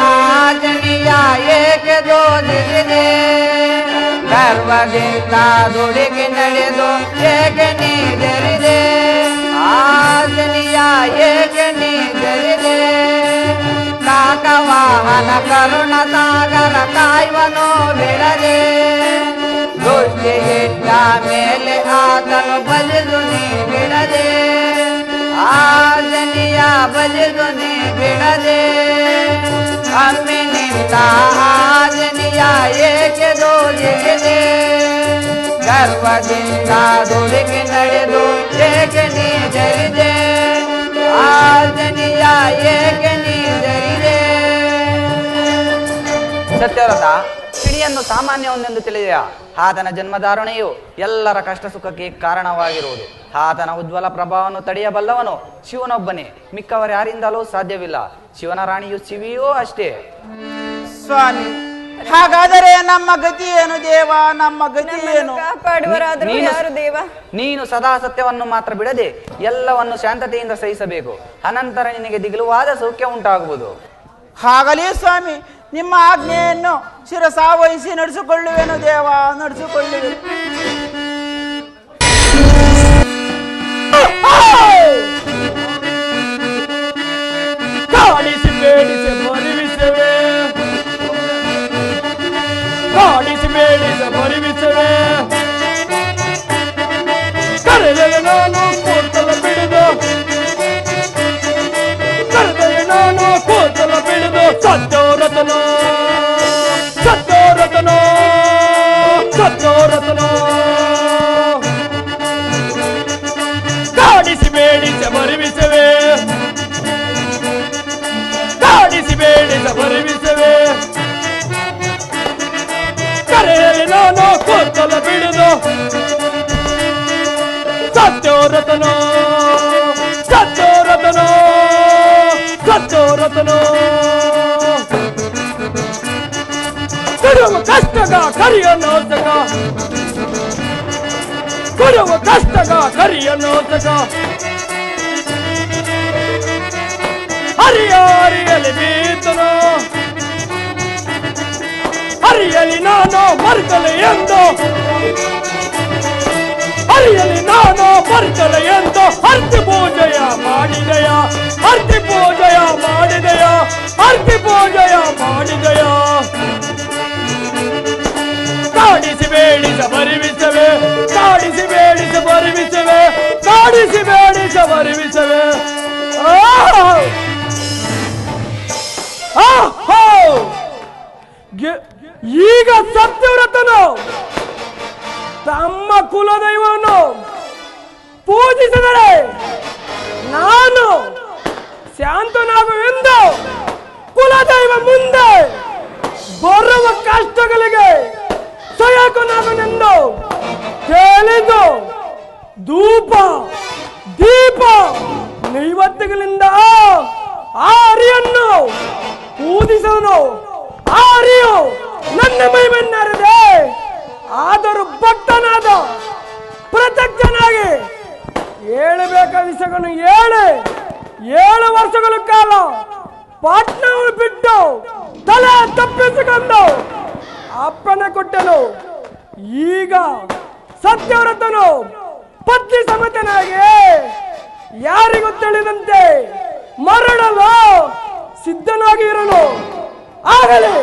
ಆಜನಿಯ ಏಕೆ ದೋದಿದೆ, ಗರ್ವದಿಂದ ದುಡುಕಿ ನಡೆದು ಏಕೆ ನೀಡರಿದೆ, ಆಜನಿಯ ಏಕೆ ನೀಡರಿದೆ, ಕಾಕವಾಹನ ಕರುಣ ಸಾಗರ ಕಾಯುವನು ಬಿಡದೆ, ದೃಷ್ಟಿ ಇಟ್ಟ ಮೇಲೆ ಆತನು ಬಲಿದು ನೀ ಬಿಡದೆ, ಆಜನಿಯ ಬಲಿದು ನೀ ಬಿಡದೆ, ಅಮ್ಮಿನಿಂದ ಆಜನಿಯ ಏಕೆ ದೋಗಿದೆ, ಗರ್ವದಿಂದ ದುಡುಕಿ ನಡೆದು ಏಕೆ ನೀ ಜರಿದೆ, ಆಜನಿಯ ಏಕೆ ನೀ ಜರಿದೆ. ಸತ್ಯವ್ರತ, ಕಿಣಿಯನ್ನು ಸಾಮಾನ್ಯವನ್ನೆಂದು ತಿಳಿದೆಯಾ? ಆತನ ಜನ್ಮಧಾರಣೆಯು ಎಲ್ಲರ ಕಷ್ಟ ಸುಖಕ್ಕೆ ಕಾರಣವಾಗಿರುವುದು. ಆತನ ಉಜ್ವಲ ಪ್ರಭಾವವನ್ನು ತಡೆಯಬಲ್ಲವನು ಶಿವನೊಬ್ಬನೇ, ಮಿಕ್ಕವರು ಯಾರಿಂದಲೂ ಸಾಧ್ಯವಿಲ್ಲ. ಶಿವನ ರಾಣಿಯು ಶಿವಿಯೂ ಅಷ್ಟೇ. ಸ್ವಾಮಿ, ಹಾಗಾದರೆ ನಮ್ಮ ಗತಿ ಏನು ದೇವ? ನಮ್ಮ ಗತಿ ಏನು? ಕಾಪಾಡುವರಾದರೂ ಯಾರು ದೇವ? ನೀನು ಸದಾ ಸತ್ಯವನ್ನು ಮಾತ್ರ ಬಿಡದೆ ಎಲ್ಲವನ್ನು ಶಾಂತತೆಯಿಂದ ಸಹಿಸಬೇಕು. ಅನಂತರ ನಿನಗೆ ದಿಗಿಲುವಾದ ಸೌಖ್ಯ ಉಂಟಾಗುವುದು. ಹಾಗಲೇ ಸ್ವಾಮಿ, ನಿಮ್ಮ ಆಜ್ಞೆಯನ್ನು ಶಿರಸಾವಹಿಸಿ ನಡೆಸಿಕೊಳ್ಳುವೆನು ದೇವ, ನಡೆಸಿಕೊಳ್ಳುವೆ. ಕಾಡಿಸಿ ಬೇಡಿಸಿ ಮರಿವಿಸವೆ, ಕಾಡಿಸಿ ಬೇಡಿಸಿ ಮರಿವಿಸವೆ, ಕರೆದರೆ ನಾನು ಕೂತಲ ಬಿಡುದು, ಕರೆದರೆ ನಾನು ಕೂತಲ ಬಿಡುದು. ಸತ್ಯೋರತನ ಸತ್ಯೋರತನ ಸತ್ಯೋರತನ, ಕಾಡಿಸಿ ಬೇಡಿಸಿ ಮರಿವಿಸವೆ, ಕಾಡಿಸಿ ಬೇಡಿಸ ಮರಿವಿಸವೆ, ಕರೆಯಲ್ಲಿ ನಾನು ಕೂತಲ ಬಿಡುದು. ಸತ್ಯೋರತನ ಸತ್ಯೋರತನ ಸತ್ಯೋರತನ, ಕೊಡುವ ಕಷ್ಟಗ ಕರಿಯನ್ನೋತಕ, ಕೊಡುವ ಕಷ್ಟಗ ಕರಿಯನ್ನೋತಕ, ಹರಿಯಲಿ ಬೀತನು, ಹರಿಯಲಿ ನಾನು ಮರ್ತಲೆ ಎಂದು, ಹರಿಯಲಿ ನಾನು ಮರ್ತಲೆ ಎಂದು. ಹರ್ತಿ ಪೂಜೆಯ ಮಾಡಿದೆಯ, ಹರ್ತಿ ಪೂಜೆಯ ಮಾಡಿದೆಯ, ಹರ್ತಿ ಪೂಜೆಯ ಮಾಡಿದೆಯ. ಕಾಡಿಸಿ ಬೇಡಿಸ ಬರಿವಿಸವೆ, ಕಾಡಿಸಿ ಬೇಡಿಸ ಬರಿವಿಸವೆ, ಕಾಡಿಸಿ ಬೇಡಿಸ ಬರಿವಿಸವೆ. ಈಗ ಸತ್ಯವ್ರತನು ತಮ್ಮ ಕುಲದೈವವನ್ನು ಪೂಜಿಸಿದರೆ ನಾನು ಶಾಂತನಾಗುವೆಂದು ಕುಲದೈವ ಮುಂದೆ ಬರುವ ಕಷ್ಟಗಳಿಗೆ ಸಹಾಯಕನಾಗನೆಂದು ತಿಳಿದು ಧೂಪ ದೀಪ ನೈವೇದ್ಯಗಳಿಂದ ಆ ಹರಿಯನ್ನು ಪೂಜಿಸೋನು. ಆ ಹರಿಯು ನನ್ನ ಮೈಮನ್ನರದೆ, ಆದರೂ ಭಕ್ತನಾದ ಪ್ರತ್ಯಕ್ಷನಾಗಿ ಹೇಳಬೇಕಾದ ವಿಷಯಗಳನ್ನು ಹೇಳಿ 7 ವರ್ಷಗಳ ಕಾಲ ಪಾಟ್ನವನ್ನು ಬಿಟ್ಟು ತಲೆ ತಪ್ಪಿಸಿಕೊಂಡು ಅಪ್ಪಣೆ ಕೊಟ್ಟನು. ಈಗ ಸತ್ಯವ್ರತನು ಪತ್ನಿ ಸಮೇತನಾಗಿ ಯಾರಿಗೂ ತಿಳಿದಂತೆ ಮರಳಲು ಸಿದ್ಧನಾಗಿ ಇರಲು. ಆಗಲೇ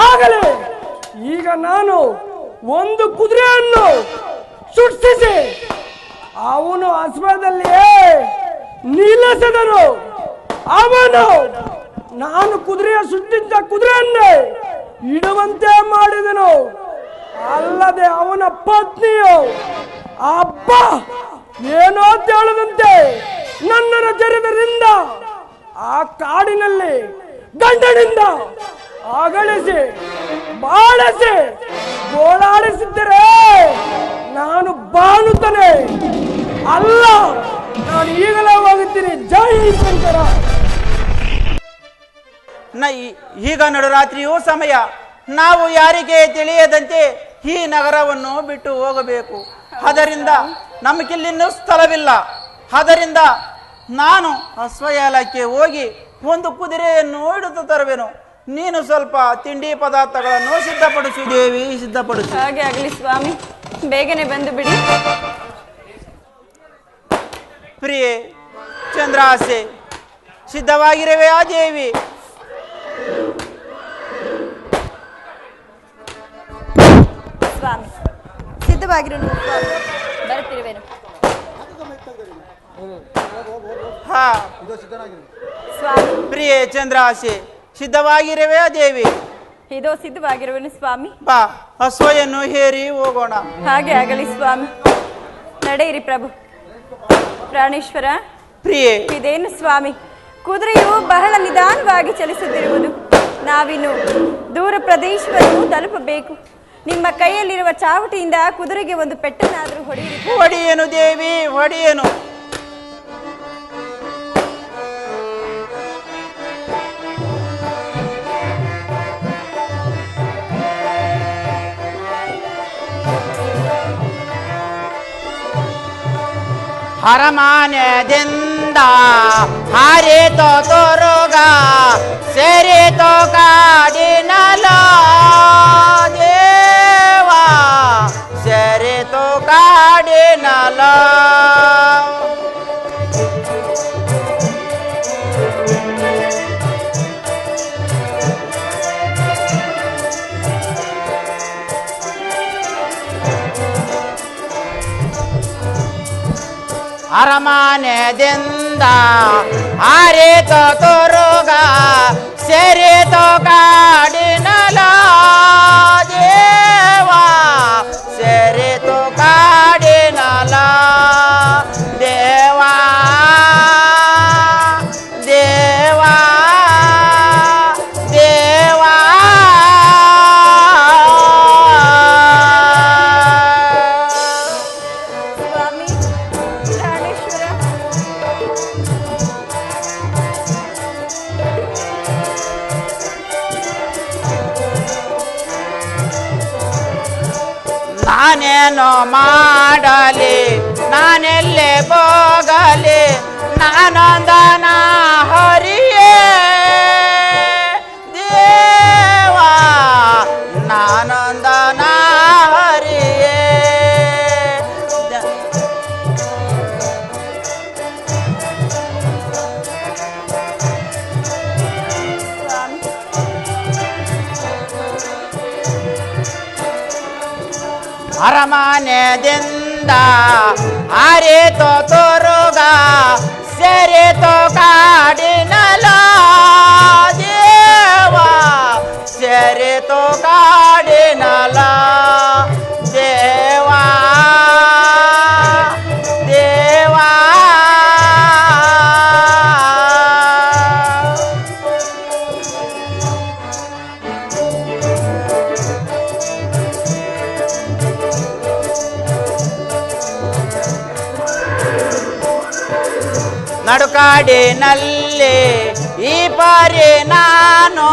ಆಗಲೇ ಈಗ ನಾನು ಒಂದು ಕುದುರೆಯನ್ನು ಸೃಷ್ಟಿಸಿ ಅವನು ಅಶ್ವದಲ್ಲಿಯೇ ನಿಲ್ಲಿಸಿದನು. ಅವನು ನಾನು ಕುದುರೆಯ ಸೃಷ್ಟಿಸಿದ ಕುದುರೆಯನ್ನೇ ಇಡುವಂತೆ ಮಾಡಿದನು. ಅಲ್ಲದೆ ಅವನ ಪತ್ನಿಯು ಅಬ್ಬ ಏನೋ ಹೇಳದಂತೆ ನನ್ನನ್ನು ಜರಿದರಿಂದ ಆ ಕಾಡಿನಲ್ಲಿ ಗಂಡನಿಂದ ಅಗಳಿಸಿ ಬಾಳಿಸಿ ಗೋಳಾಡಿಸಿದ್ದರೆ ನಾನು ಬಾಳುತ್ತೇನೆ. ಅಲ್ಲ, ನಾನು ಈಗಲೇ ಹೋಗುತ್ತೀನಿ. ಜೈ ಶಂಕರ. ಈಗ ನಡುರಾತ್ರಿಯೂ ಸಮಯ. ನಾವು ಯಾರಿಗೆ ತಿಳಿಯದಂತೆ ಈ ನಗರವನ್ನು ಬಿಟ್ಟು ಹೋಗಬೇಕು. ಅದರಿಂದ ನಮಗಿಲ್ಲಿನ್ನೂ ಸ್ಥಳವಿಲ್ಲ. ಅದರಿಂದ ನಾನು ಅಶ್ವಯಾಲಕ್ಕೆ ಹೋಗಿ ಒಂದು ಕುದುರೆಯನ್ನು ಹಿಡಿದು ತರುವೆನು. ನೀನು ಸ್ವಲ್ಪ ತಿಂಡಿ ಪದಾರ್ಥಗಳನ್ನು ಸಿದ್ಧಪಡಿಸು ದೇವಿ, ಸಿದ್ಧಪಡಿಸು. ಹಾಗೆ ಆಗಲಿ ಸ್ವಾಮಿ, ಬೇಗನೆ ಬಂದು ಬಿಡಿ. ಪ್ರಿಯೆ ಚಂದ್ರಾಸೆ, ಸಿದ್ಧವಾಗಿರುವೆ ಆ ದೇವಿ? ಸ್ವಾಮಿ ಸಿದ್ಧವಾಗಿರೋನು ಸ್ವಾಮಿ, ಬರುತ್ತಿರುವೆನು. ಹಾ ಸ್ವಾಮಿ. ಪ್ರಿಯೆ ಚಂದ್ರಾಸೆ, ಸಿದ್ಧವಾಗಿರುವೆ ಆ ದೇವಿ? ಇದೋ ಸಿದ್ಧವಾಗಿರುವೆನು ಸ್ವಾಮಿ. ಬಾ, ಹಸುವೆಯನ್ನು ಹೇರಿ ಹೋಗೋಣ. ಹಾಗೆ ಆಗಲಿ ಸ್ವಾಮಿ, ನಡೆಯಿರಿ ಪ್ರಭು. ಪ್ರಾಣೇಶ್ವರ. ಪ್ರಿಯೆ. ಇದೇನು ಸ್ವಾಮಿ, ಕುದುರೆಯು ಬಹಳ ನಿಧಾನವಾಗಿ ಚಲಿಸುತ್ತಿರುವುದು. ನಾವಿನ್ನು ದೂರ ಪ್ರದೇಶವನ್ನು ತಲುಪಬೇಕು. ನಿಮ್ಮ ಕೈಯಲ್ಲಿರುವ ಚಾವಟಿಯಿಂದ ಕುದುರೆಗೆ ಒಂದು ಪೆಟ್ಟನ್ನಾದರೂ ಹೊಡೆಯಿರಿ. ಹೊಡಿಯೇನು ದೇವಿ, ಹೊಡಿಯೇನು. ಅರಮಾನ್ಯದಿಂದ ಹಾರಿತೋ ತೋರುಗ ಸೇರಿತೋ ಕಾಡಿನಲ ದೇವ ಸೇರಿತೋ ಕಾಡಿನಲ. ಅರಮಾನ್ಯದಿಂದ ಹಾರಿತೋ ತೋರುಗ ಸೇರಿತೋ ಕಾಡಿನಲ ದೇವ ಸೇರಿತೋ ಕಾಡಿನಲ ದೇವ ದೇವ ದೇವ. ಸ್ವಾಮಿ ಪ್ರಾಣೇಶ್ವರ, ನಾನೇನು ಮಾಡಲಿ, ನಾನೆಲ್ಲೇ ಹೋಗಲಿ, ನಾನೊಂದನ ಹರಿಯೇ ದೇವ ನಾನೊಂದನ ಹರಿಯೇ. ಸ್ವಾಮಿ ಅರಮಾನ್ಯದಿಂದ ಹಾರಿತೋ ತೋರುಗ ಸೇರಿತೋ ಕಾಡಿನಲ ದೇವ ಸೇರಿತೋ ಕಾಡಿನಲ ದೇವ ದೇವ. ನಡುಕಾಡಿನಲ್ಲಿ ಈ ಪಾರಿ ನಾನು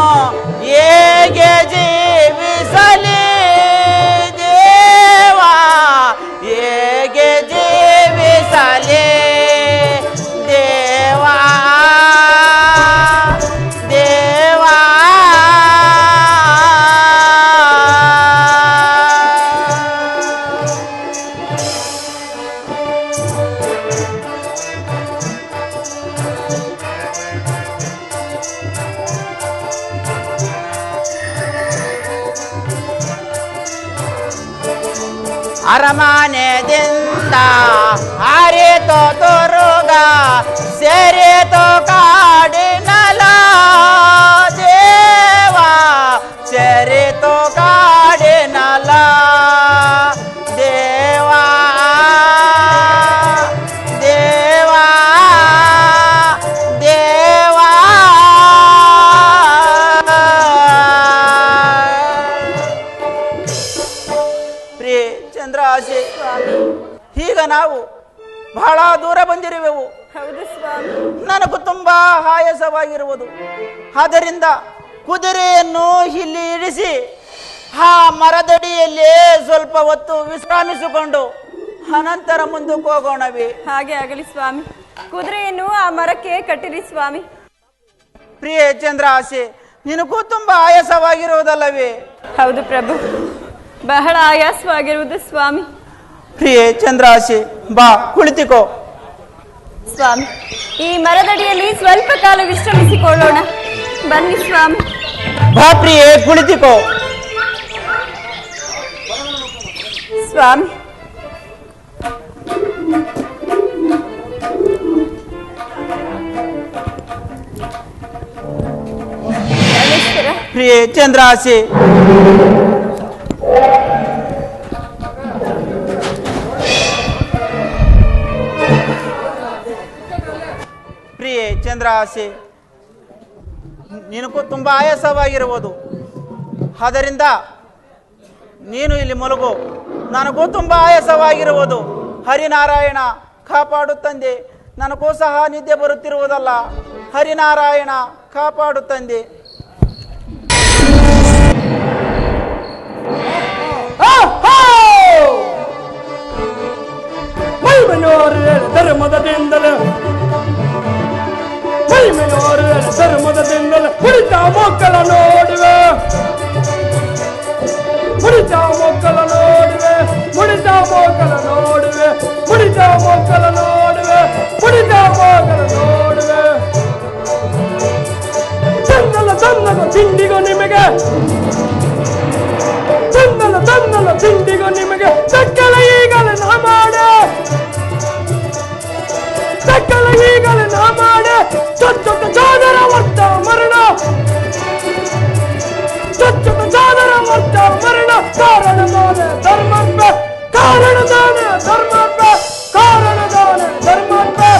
ಹೇಗೆ ಜೀವಿಸಲಿ ದೇವ ಹೇಗೆ ಜೀವಿಸಲಿ ದೇವ ದೇವ. ಅರಮಾನ್ಯದಿಂದ ಹಾರಿತೋ ತೋರುಗ ಸೇರಿತೋ ಕಾಡಿನಲ ದೇವ ಸೇರಿತೋ ಕಾಡಿನಲ ದೇವ ದೇವ ದೇವ. ಪ್ರಿಯೆ ಚಂದ್ರಾಸೆ, ಈಗ ನಾವು ಬಹಳ ದೂರ ಬಂದಿರುವೆವು. ಹೌದು ಸ್ವಾಮಿ. ನನಗೂ ತುಂಬಾ ಆಯಾಸವಾಗಿರುವುದು. ಆದ್ದರಿಂದ ಕುದುರೆಯನ್ನು ಇಲ್ಲಿ ಇಳಿಸಿ ಆ ಮರದಡಿಯಲ್ಲಿ ಸ್ವಲ್ಪ ಹೊತ್ತು ವಿಶ್ರಾಮಿಸಿಕೊಂಡು ಅನಂತರ ಮುಂದಕ್ಕೆ ಹೋಗೋಣವೇ? ಹಾಗೆ ಆಗಲಿ ಸ್ವಾಮಿ. ಕುದುರೆಯನ್ನು ಆ ಮರಕ್ಕೆ ಕಟ್ಟಿರಿ ಸ್ವಾಮಿ. ಪ್ರಿಯೆ ಚಂದ್ರಾಸೆ, ನಿನಗೂ ತುಂಬಾ ಆಯಾಸವಾಗಿರುವುದಲ್ಲವೇ? ಹೌದು ಪ್ರಭು, ಬಹಳ ಆಯಾಸವಾಗಿರುವುದು ಸ್ವಾಮಿ. ಪ್ರಿಯೆ ಚಂದ್ರಾಸೆ, ಬಾ ಕುಳಿತುಕೋ. ಸ್ವಾಮಿ, ಈ ಮರದಡಿಯಲ್ಲಿ ಸ್ವಲ್ಪ ಕಾಲ ವಿಶ್ರಮಿಸಿಕೊಳ್ಳೋಣ. ಬನ್ನಿ ಸ್ವಾಮಿ. ಬಾ ಪ್ರಿಯೆ, ಕುಳಿತುಕೋ. ಸ್ವಾಮಿ, ಪ್ರಿಯೆ ಚಂದ್ರಾಸೆ, ಪ್ರಿಯೆ ಚಂದ್ರಾಸೆ, ನಿನಗೂ ತುಂಬ ಆಯಾಸವಾಗಿರುವುದು. ಆದ್ದರಿಂದ ನೀನು ಇಲ್ಲಿ ಮಲಗು. ನನಗೂ ತುಂಬ ಆಯಾಸವಾಗಿರುವುದು. ಹರಿನಾರಾಯಣ ಕಾಪಾಡು ತಂದೆ. ನನಗೂ ಸಹ ನಿದ್ದೆ ಬರುತ್ತಿರುವುದಲ್ಲ. ಹರಿನಾರಾಯಣ ಕಾಪಾಡು ತಂದೆ. ಧರ್ಮದಿಂದಲೇ ಕುಳಿತ ಮಕ್ಕಳ ನೋಡುವೆ, ಕುಳಿತ ಮಕ್ಕಳ ನೋಡುವೆ, ಕುಳಿತ ಮಕ್ಕಳ ನೋಡುವೆ, ಕುಳಿತ ಮಕ್ಕಳ ನೋಡುವೆ, ಕುಳಿತ ಮಕ್ಕಳ ನೋಡುವೆ. ಚಂದಲ ತಿಂಡಿಗೂ ನಿಮಗೆ, ಚಂದಲ ತಿಂಡಿಗೂ ನಿಮಗೆ ಸಕ್ಕಲ ಈಗಲೇ ನಾ ಮಾಡೆ, ಸಕ್ಕಲ ಈಗಲೇ ನಾ ಮಾಡೆ. ಚೊಚ್ಚೊತ್ತ ಜಾದರ ವರ್ತ ಮರಣ, ಚೊಚ್ಚೊತ್ತ ಜಾದರ ವರ್ತ ಮರಣ. ಕಾರಣದಾನೆ ಧರ್ಮಕ್ಕೆ, ಕಾರಣದಾನೆ ಧರ್ಮಕ್ಕೆ, ಕಾರಣದಾನೆ ಧರ್ಮಕ್ಕೆ.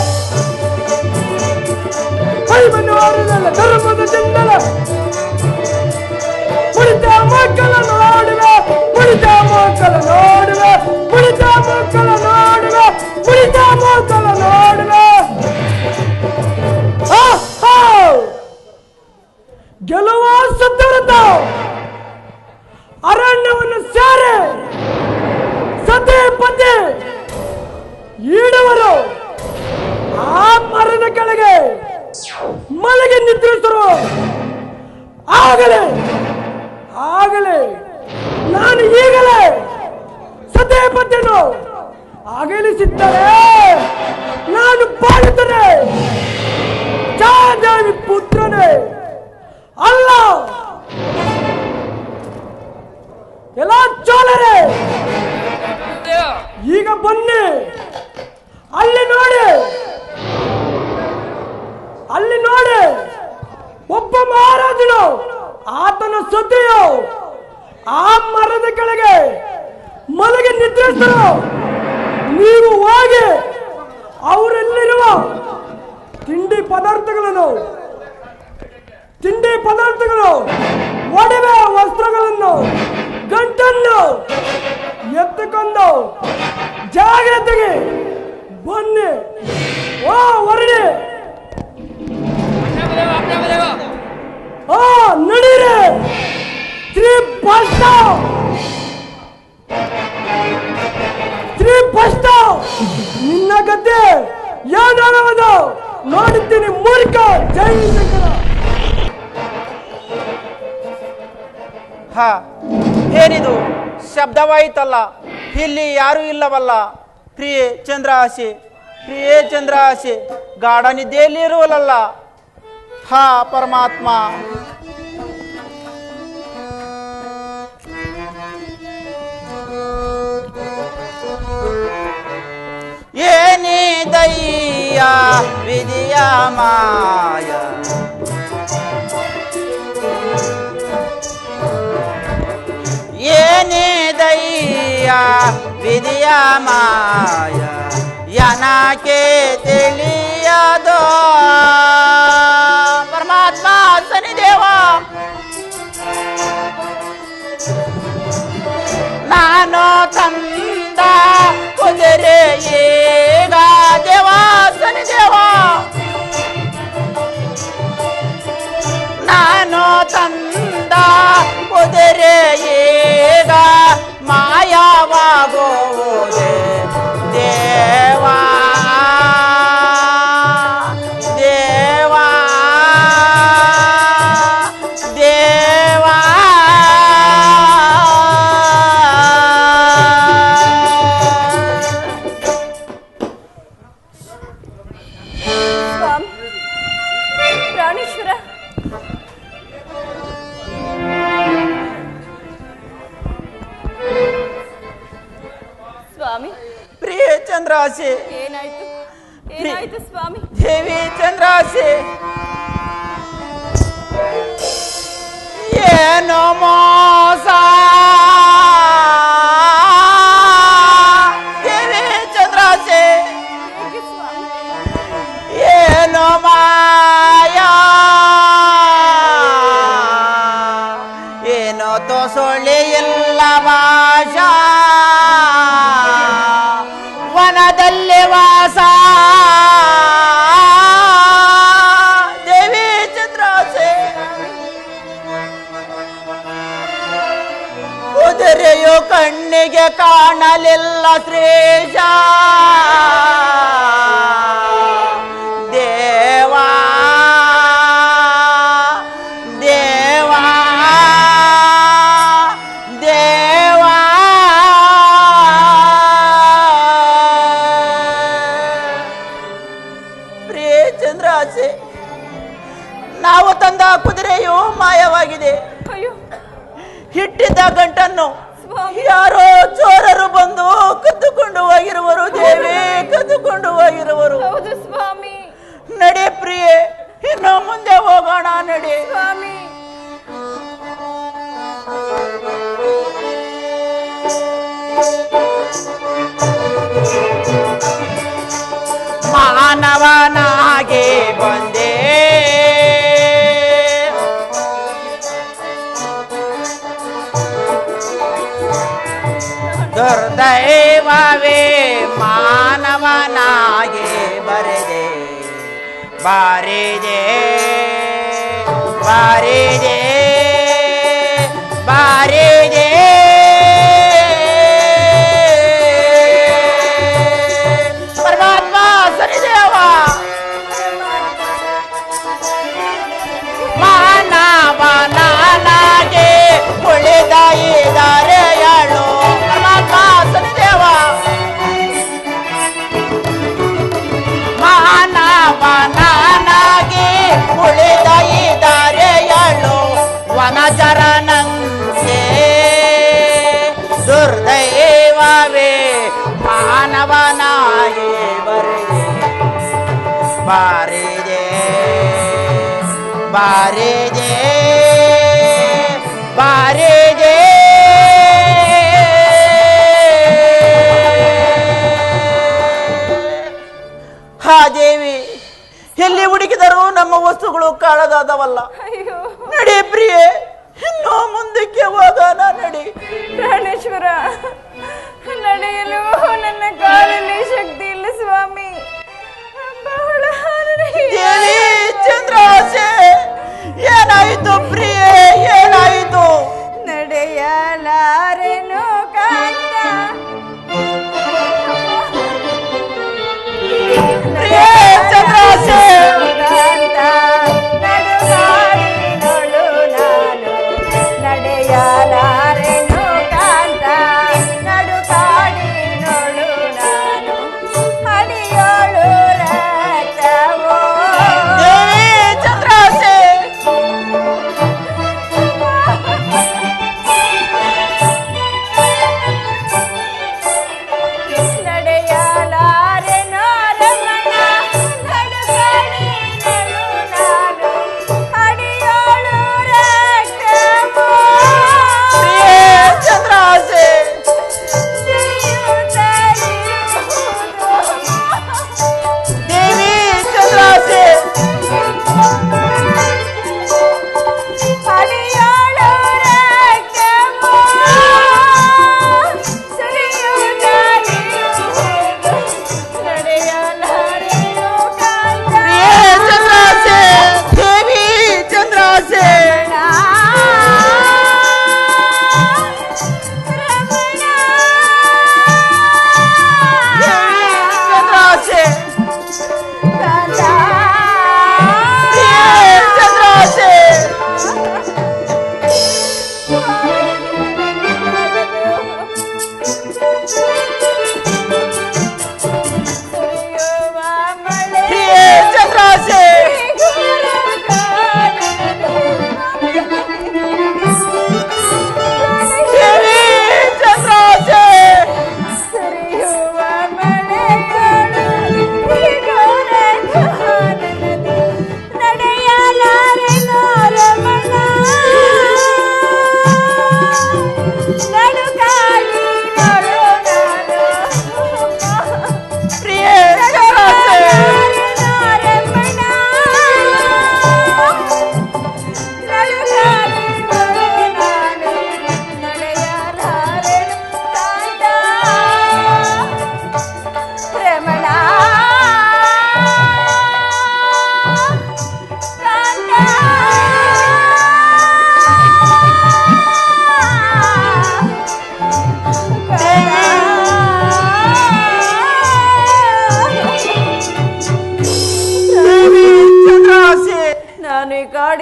ಕೈಮನವರದಲ್ಲ ಧರ್ಮದ ಚಿಂತನ ಕುಳಿತ ಮಕ್ಕಳ ನೋಡುವೆ, ಕುಳಿತ ಮಕ್ಕಳ ನೋಡುವೆ, ಕುಳಿತ ಮಕ್ಕಳ ನೋಡುವೆ, ಕುಳಿತ ಮಕ್ಕಳ ನೋಡುವೆ. ಗೆಲುವ ಸದ್ಧರತ ಅರಣ್ಯವನ್ನು ಸೇರಿ ಸದ್ದೆ ಪದ್ದೆ ಈಡುವರು ಆ ಮರದ ಕೆಳಗೆ ಮಲಗಿ ನಿದ್ರಿಸರು. ಆಗಲೇ ಆಗಲೇ ನಾನು ಈಗಲೇ ಸದ್ದೆ ಪದ್ದೆನು ಅಗಲಿಸಿದ್ದರೆ ನಾನು ಬಾಳುತ್ತೇನೆ. ಚಾದೇವಿ ಪುತ್ರನೇ ಅಲ್ಲ. ಎಲ್ಲ ಚೋಳರೇ ಈಗ ಬನ್ನಿ, ಅಲ್ಲಿ ನೋಡಿ, ಅಲ್ಲಿ ನೋಡಿ. ಒಬ್ಬ ಮಹಾರಾಜನು ಆತನ ಸತಿಯು ಆ ಮರದ ಕೆಳಗೆ ಮಲಗಿ ನಿದ್ರಿಸಿದರು. ನೀವು ಹೋಗಿ ಅವರಲ್ಲಿರುವ ತಿಂಡಿ ಪದಾರ್ಥಗಳು, ಒಡವೆ ವಸ್ತ್ರಗಳನ್ನು, ಗಂಟನ್ನು ಎತ್ತುಕೊಂಡು ಜಾಗ್ರತೆಗೆ ಬನ್ನಿ. ಓ ಹೊರಡಿ, ನಡೀರಿ. ಶ್ರೀ ಫಸ್ಟ್ ನಿನ್ನ ಗದ್ದೆ ಯಾವ್ದು ನೋಡುತ್ತೀನಿ ಮೂರ್ಖ. ಜೈ ಶಂಕರ. ಏನಿದು ಶಬ್ದವಾಯಿತಲ್ಲ? ಇಲ್ಲಿ ಯಾರೂ ಇಲ್ಲವಲ್ಲ? ಪ್ರಿಯೆ ಚಂದ್ರಹಾಸೆ, ಪ್ರಿಯೆ ಚಂದ್ರಹಾಸೆ, ಗಾಢ ನಿದ್ದೆಯಲ್ಲಿ ಇರುವಲ್ಲ. ಪರಮಾತ್ಮ, ಏನಿದಯ್ಯ ವಿಧಿಯ ಮಾಯ, ಏನಿದಯ್ಯ ವಿಧಿಯ ಮಾಯ, ಯನಕ್ಕೆ ತಿಳಿಯದೋ. ಪರಮಾತ್ಮ ಶನಿದೇವ, ನಾನು ತಂದ ಕುದುರೆ ಈಗ ದೇವ ಶನಿದೇವ, ನಾನು ತಂದ ಕುದುರೆ ಈಗ ಮಾಯವಾಗುವುದೇ ದೇವಾ, ದೇವಾ, ದೇವಾ. ಸ್ವಾಮಿ ಪ್ರಾಣೇಶ್ವರ, ಸ್ವಾಮಿ. ಪ್ರಿಯೆ ಚಂದ್ರಹಾಸೆ, ಏನಾಯ್ತು, ಏನಾಯ್ತು ಸ್ವಾಮಿ? ದೇವಿ ಚಂದ್ರಹಾಸೆ, ಏನು ಮೋಸ? ದೇವಿ ಚಂದ್ರಹಾಸೆ, ಹೇಗೆ ಸ್ವಾಮಿ? ಏನು ಮಾಯಾ? ದಾಸ ದೇವಿ ಚಂದ್ರಾಸೆ ಕುದುರೆಯು ಕಣ್ಣಿಗೆ ಕಾಣಲಿಲ್ಲ ಶ್ರೇಷ ದೇವಾ ದೇವಾ ದೇವಾ ಪ್ರಿಯೇ ಚಂದ್ರಾಸೆ ನಾವು ತಂದ ಕುದುರೆಯು ಮಾಯವಾಗಿದೆ. ಅಯ್ಯೋ ಹಿಟ್ಟಿದ್ದ ಗಂಟನ್ನು ಸ್ವಾಮಿ, ಯಾರೋ ಚೋರರು ಬಂದು ಕದ್ದುಕೊಂಡು ಹೋಗಿರುವರು ದೇವಿ, ಕದ್ದುಕೊಂಡು ಹೋಗಿರುವರು. ಹೌದು ಸ್ವಾಮಿ. ನಡೆ ಪ್ರಿಯೆ, ಇನ್ನು ಮುಂದೆ ಹೋಗೋಣ ನಡೆ. ಸ್ವಾಮಿ ಮಾನವನಾಗೆ ಬಂದೆ ದುರ್ದೈವವೇ ಮಾನವನಾಗೆ ಬರೆದೆ ಬಾರಿದೆ ಬಾರಿದೆ ಬಾರಿದೆ ಪರಮಾತ್ಮ ಸರಿದೇವ ಮಾನವನಾಗೆ ಉಳಿದ ಇದ್ದಾರೆ ಯಾಳು ಪರಮಾತ್ಮ ಸರಿದೇವ ಮಾನವನಾಗೆ ಉಳಿದ ಇದ್ದಾರೆ ಯಾಳು ವನಚರನಂತೆ ದುರ್ದೈವವೇ ಮಾನವನಾಗೆ ಬರೆದೆ ಬಾರಿದೆ ಬಾರಿದೆ ಬಾರಿದೆ ಹಾ ದೇವಿ, ಎಲ್ಲಿ ಹುಡುಕಿದರೂ ನಮ್ಮ ವಸ್ತುಗಳು ಕಾಣದಾದವಲ್ಲ. ಅಯ್ಯೋ ನಡಿ ಪ್ರಿಯೆ, ಇನ್ನೂ ಮುಂದಕ್ಕೆ ಹೋಗೋಣ ನಡಿ. ಪ್ರಾಣೇಶ್ವರ, ನಡೆಯಲು ನನ್ನ ಕಾಲಲ್ಲಿ ಶಕ್ತಿ ಇಲ್ಲ ಸ್ವಾಮಿ. ಬಹಳ ದೇವಿ ಚಂದ್ರಾಸೆ, ಏನಾಯಿತು ಪ್ರಿಯೆ, ಏನಾಯಿತು? ನಡೆಯಲಾರೆನು ಕಾಂತ ಪ್ರಿಯೆ ಚಂದ್ರಾಸೆ, ಕಾಂತ ನಡುಗಾಡಿನೊಳು ನಾನು ನಡೆಯಲಾರೆನು ಕಾಂತ ನಡುಗಾಡಿನೊಳು ನಾನು ಅಡಿಯೋಳು ರಥವೋ ದೇವಿ ಚಂದ್ರಾಸೆ,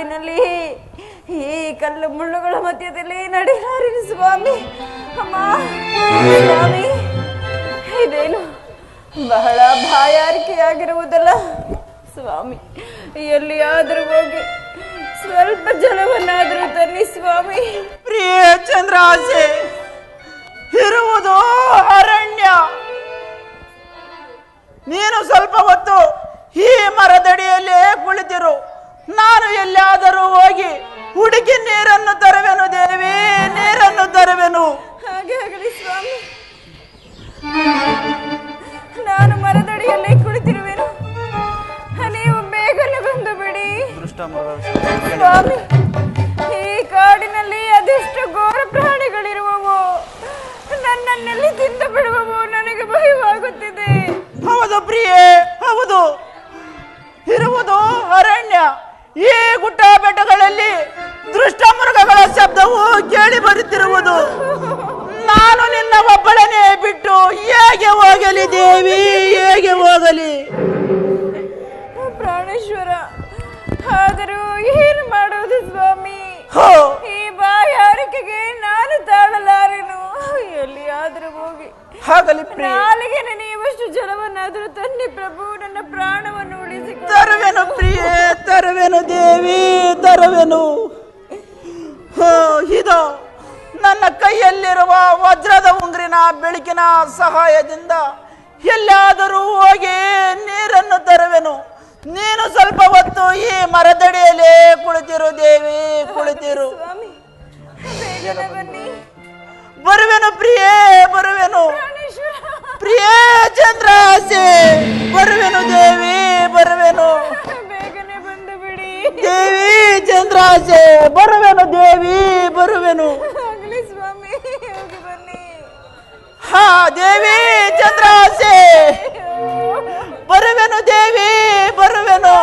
ಕಾಡಿನಲ್ಲಿ ಈ ಕಲ್ಲು ಮುಳ್ಳುಗಳ ಮಧ್ಯದಲ್ಲಿ ನಡೆಯಲಾರಿನ ಸ್ವಾಮಿ. ಅಮ್ಮ ಸ್ವಾಮಿ, ಇದೇನು ಬಹಳ ಬಾಯಾರಿಕೆಯಾಗಿರುವುದಲ್ಲ ಸ್ವಾಮಿ. ಎಲ್ಲಿಯಾದರೂ ಹೋಗಿ ಸ್ವಲ್ಪ ಜಲವನ್ನಾದರೂ ತನ್ನಿ ಸ್ವಾಮಿ. ಪ್ರಿಯ ಚಂದ್ರಾಸೆ, ಇರುವುದು ಅರಣ್ಯ. ನೀನು ಸ್ವಲ್ಪ ಹೊತ್ತು ಈ ಮರದಡಿಯಲ್ಲೇ ಕುಳಿತಿರು. ನಾನು ಎಲ್ಲಿಯಾದರೂ ಹೋಗಿ ಹುಡುಕಿ ನೀರನ್ನು ತರುವೆನು ದೇವಿ, ನೀರನ್ನು ತರುವೆನು. ಹಾಗೆ ಆಗಲಿ ಸ್ವಾಮಿ. ನಾನು ಮರದಡಿಯಲ್ಲೇ ಕುಳಿತಿರುವೆನು, ನೀವು ಬೇಗನೆ ಬಂದು ಬಿಡಿ ಸ್ವಾಮಿ. ಈ ಕಾಡಿನಲ್ಲಿ ಅದೆಷ್ಟು ಘೋರ ಪ್ರಾಣಿಗಳಿರುವವು, ನನ್ನನ್ನೆಲ್ಲಿ ತಿಂದು ಬಿಡುವವು, ನನಗೆ ಭಯವಾಗುತ್ತಿದೆ. ಹೌದು ಪ್ರಿಯೆ, ಹೌದು, ಇರುವುದು ಅರಣ್ಯ. ಈ ಗುಡ್ಡ ಬೆಟ್ಟಗಳಲ್ಲಿ ದುಷ್ಟ ಮೃಗಗಳ ಶಬ್ದವು ಕೇಳಿ ಬರುತ್ತಿರುವುದು. ನಾನು ನಿನ್ನ ಒಬ್ಬಳನೆ ಬಿಟ್ಟು ಹೇಗೆ ಹೋಗಲಿ ದೇವಿ, ಹೇಗೆ ಹೋಗಲಿ? ಪ್ರಾಣೇಶ್ವರ, ಆದರೂ ಏನು ಮಾಡೋದು ಸ್ವಾಮಿ? ಹೋ, ಈ ಬಾಯಾರಿಕೆಗೆ ನಾನು ತಾಳಲಾರೆನು. ಎಲ್ಲಿಯಾದರೂ ಹೋಗಿ ಹಾಗಲಿ ಪ್ರಿಯ. ನಾಲಿಗೆ ನೆನೆಯುವಷ್ಟು ಜಲವನ್ನಾದರೂ ತನ್ನಿ ಪ್ರಭು, ನನ್ನ ಪ್ರಾಣವನ್ನು ಉಳಿಸಿ. ತರುವೆನು ಪ್ರಿಯೆ, ತರುವೆನು ದೇವಿ, ತರುವೆನು. ಹೋ, ಇದು ನನ್ನ ಕೈಯಲ್ಲಿರುವ ವಜ್ರದ ಉಂಗುರಿನ ಬೆಳಕಿನ ಸಹಾಯದಿಂದ ಎಲ್ಲಾದರೂ ಹೋಗಿ ನೀರನ್ನು ತರುವೆನು. ನೀನು ಸ್ವಲ್ಪ ಹೊತ್ತು ಈ ಮರದಡಿಯಲ್ಲೇ ಕುಳಿತಿರು ದೇವಿ, ಕುಳಿತಿರು. ಸ್ವಾಮಿ, ಬೇಗನೆ ಬನ್ನಿ. ಬರುವೆನು ಪ್ರಿಯೇ, ಬರುವೆನು. ಪ್ರಾಣೇಶ್ವರ, ಪ್ರಿಯೇ ಚಂದ್ರಾಸೆ, ಬರುವೆನು ದೇವಿ, ಬರುವೆನು. ಬೇಗನೆ ಬಂದು ಬಿಡಿ ದೇವಿ ಚಂದ್ರಾಸೆ, ಬರುವೆನು ದೇವಿ, ಬರುವೆನು. ಆಗಲಿ ಸ್ವಾಮಿ, ಹೋಗಿ ಬನ್ನಿ. ಹಾ ದೇವಿ ಚಂದ್ರಾಸೆ, ಬರುವೆನು ದೇವಿ, ಬರುವೆನು.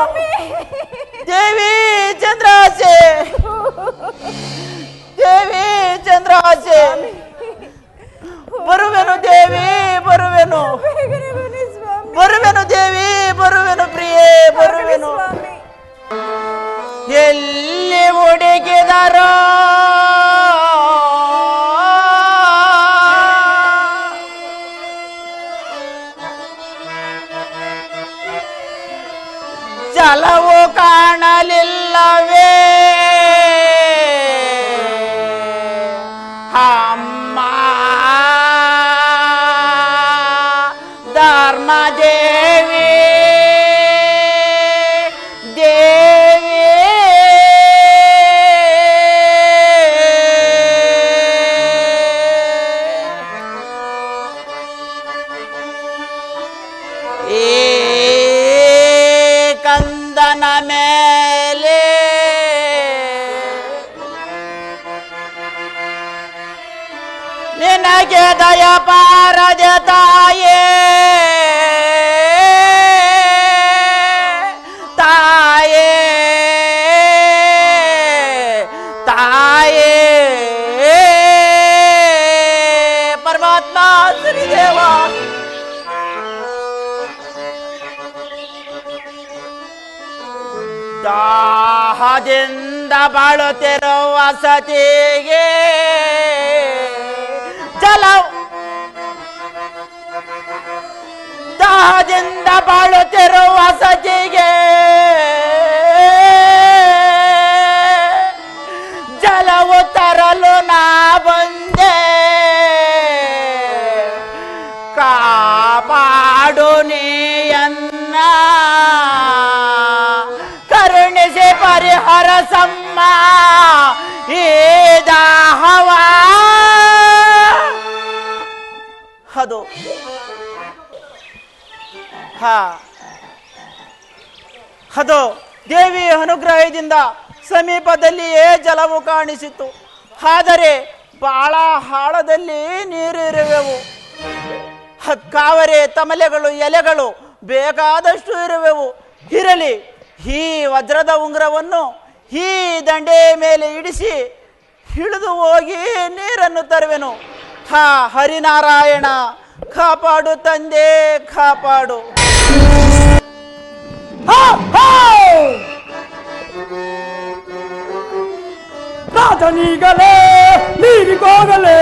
ದೇವಿ ಚಂದ್ರಾಸೆ, ದೇವಿ ಚಂದ್ರಾಸೆ, ಬರುವೆನು ದೇವಿ, ಬರುವೆನು. ಬೇಗನೆ ಬನ್ನಿ ಸ್ವಾಮಿ. ಬರುವೆನು ದೇವಿ, ಬರುವೆನು ಪ್ರಿಯೇ, ಬರುವೆನು. ಸ್ವಾಮಿ, ಎಲ್ಲಿ ಹುಡುಕಿದರೋ ಜಲವು ಕಾಣಲಿಲ್ಲವೇ ಅಮ್ಮ ಧರ್ಮದೇವಿ, ದೇವಿ. ಈ ಕಂದನ ಮೇಲೆ ನಿನಗೆ ದಯ ಪಾರದೆ ತಾಯೇ, ತಾಯೇ, ತಾಯೇ. ಪರಮಾತ್ಮ ಶ್ರೀದೇವ, ದಾಹದಿಂದ ಬಾಳುತ್ತಿರುವ ಸತಿಗೆ ಜಲ, ದಾಹದಿಂದ ಬಾಳುತ್ತಿರುವ ಸತಿಗೆ ಜಲವು ತರಲು ನಾ ಬಂದೆ. ಕಾಪಾಡು ನೀಯನ್ನ, ಕರುಣಿಸಿ ಪರಿಹರ ಸಮ್ಮ ಈ ದಾಹವ. ಅದು ಅದು ದೇವಿಯ ಅನುಗ್ರಹದಿಂದ ಸಮೀಪದಲ್ಲಿಯೇ ಜಲವು ಕಾಣಿಸಿತು. ಆದರೆ ಬಹಳ ಆಳದಲ್ಲಿ ನೀರಿರುವೆವು. ಕಾವರೆ ತಮಲೆಗಳು, ಎಲೆಗಳು ಬೇಕಾದಷ್ಟು ಇರುವೆವು. ಇರಲಿ, ಈ ವಜ್ರದ ಉಂಗುರವನ್ನು ಈ ದಂಡೆ ಮೇಲೆ ಇಡಿಸಿ ಹಿಡಿದು ಹೋಗಿ ನೀರನ್ನು ತರುವೆನು. ಹರಿನಾರಾಯಣ, ಕಾಪಾಡು ತಂದೆ, ಕಾಪಾಡು. ರಾಜನೀಗಲೇ ನೀರಿಗೋಗಲೇ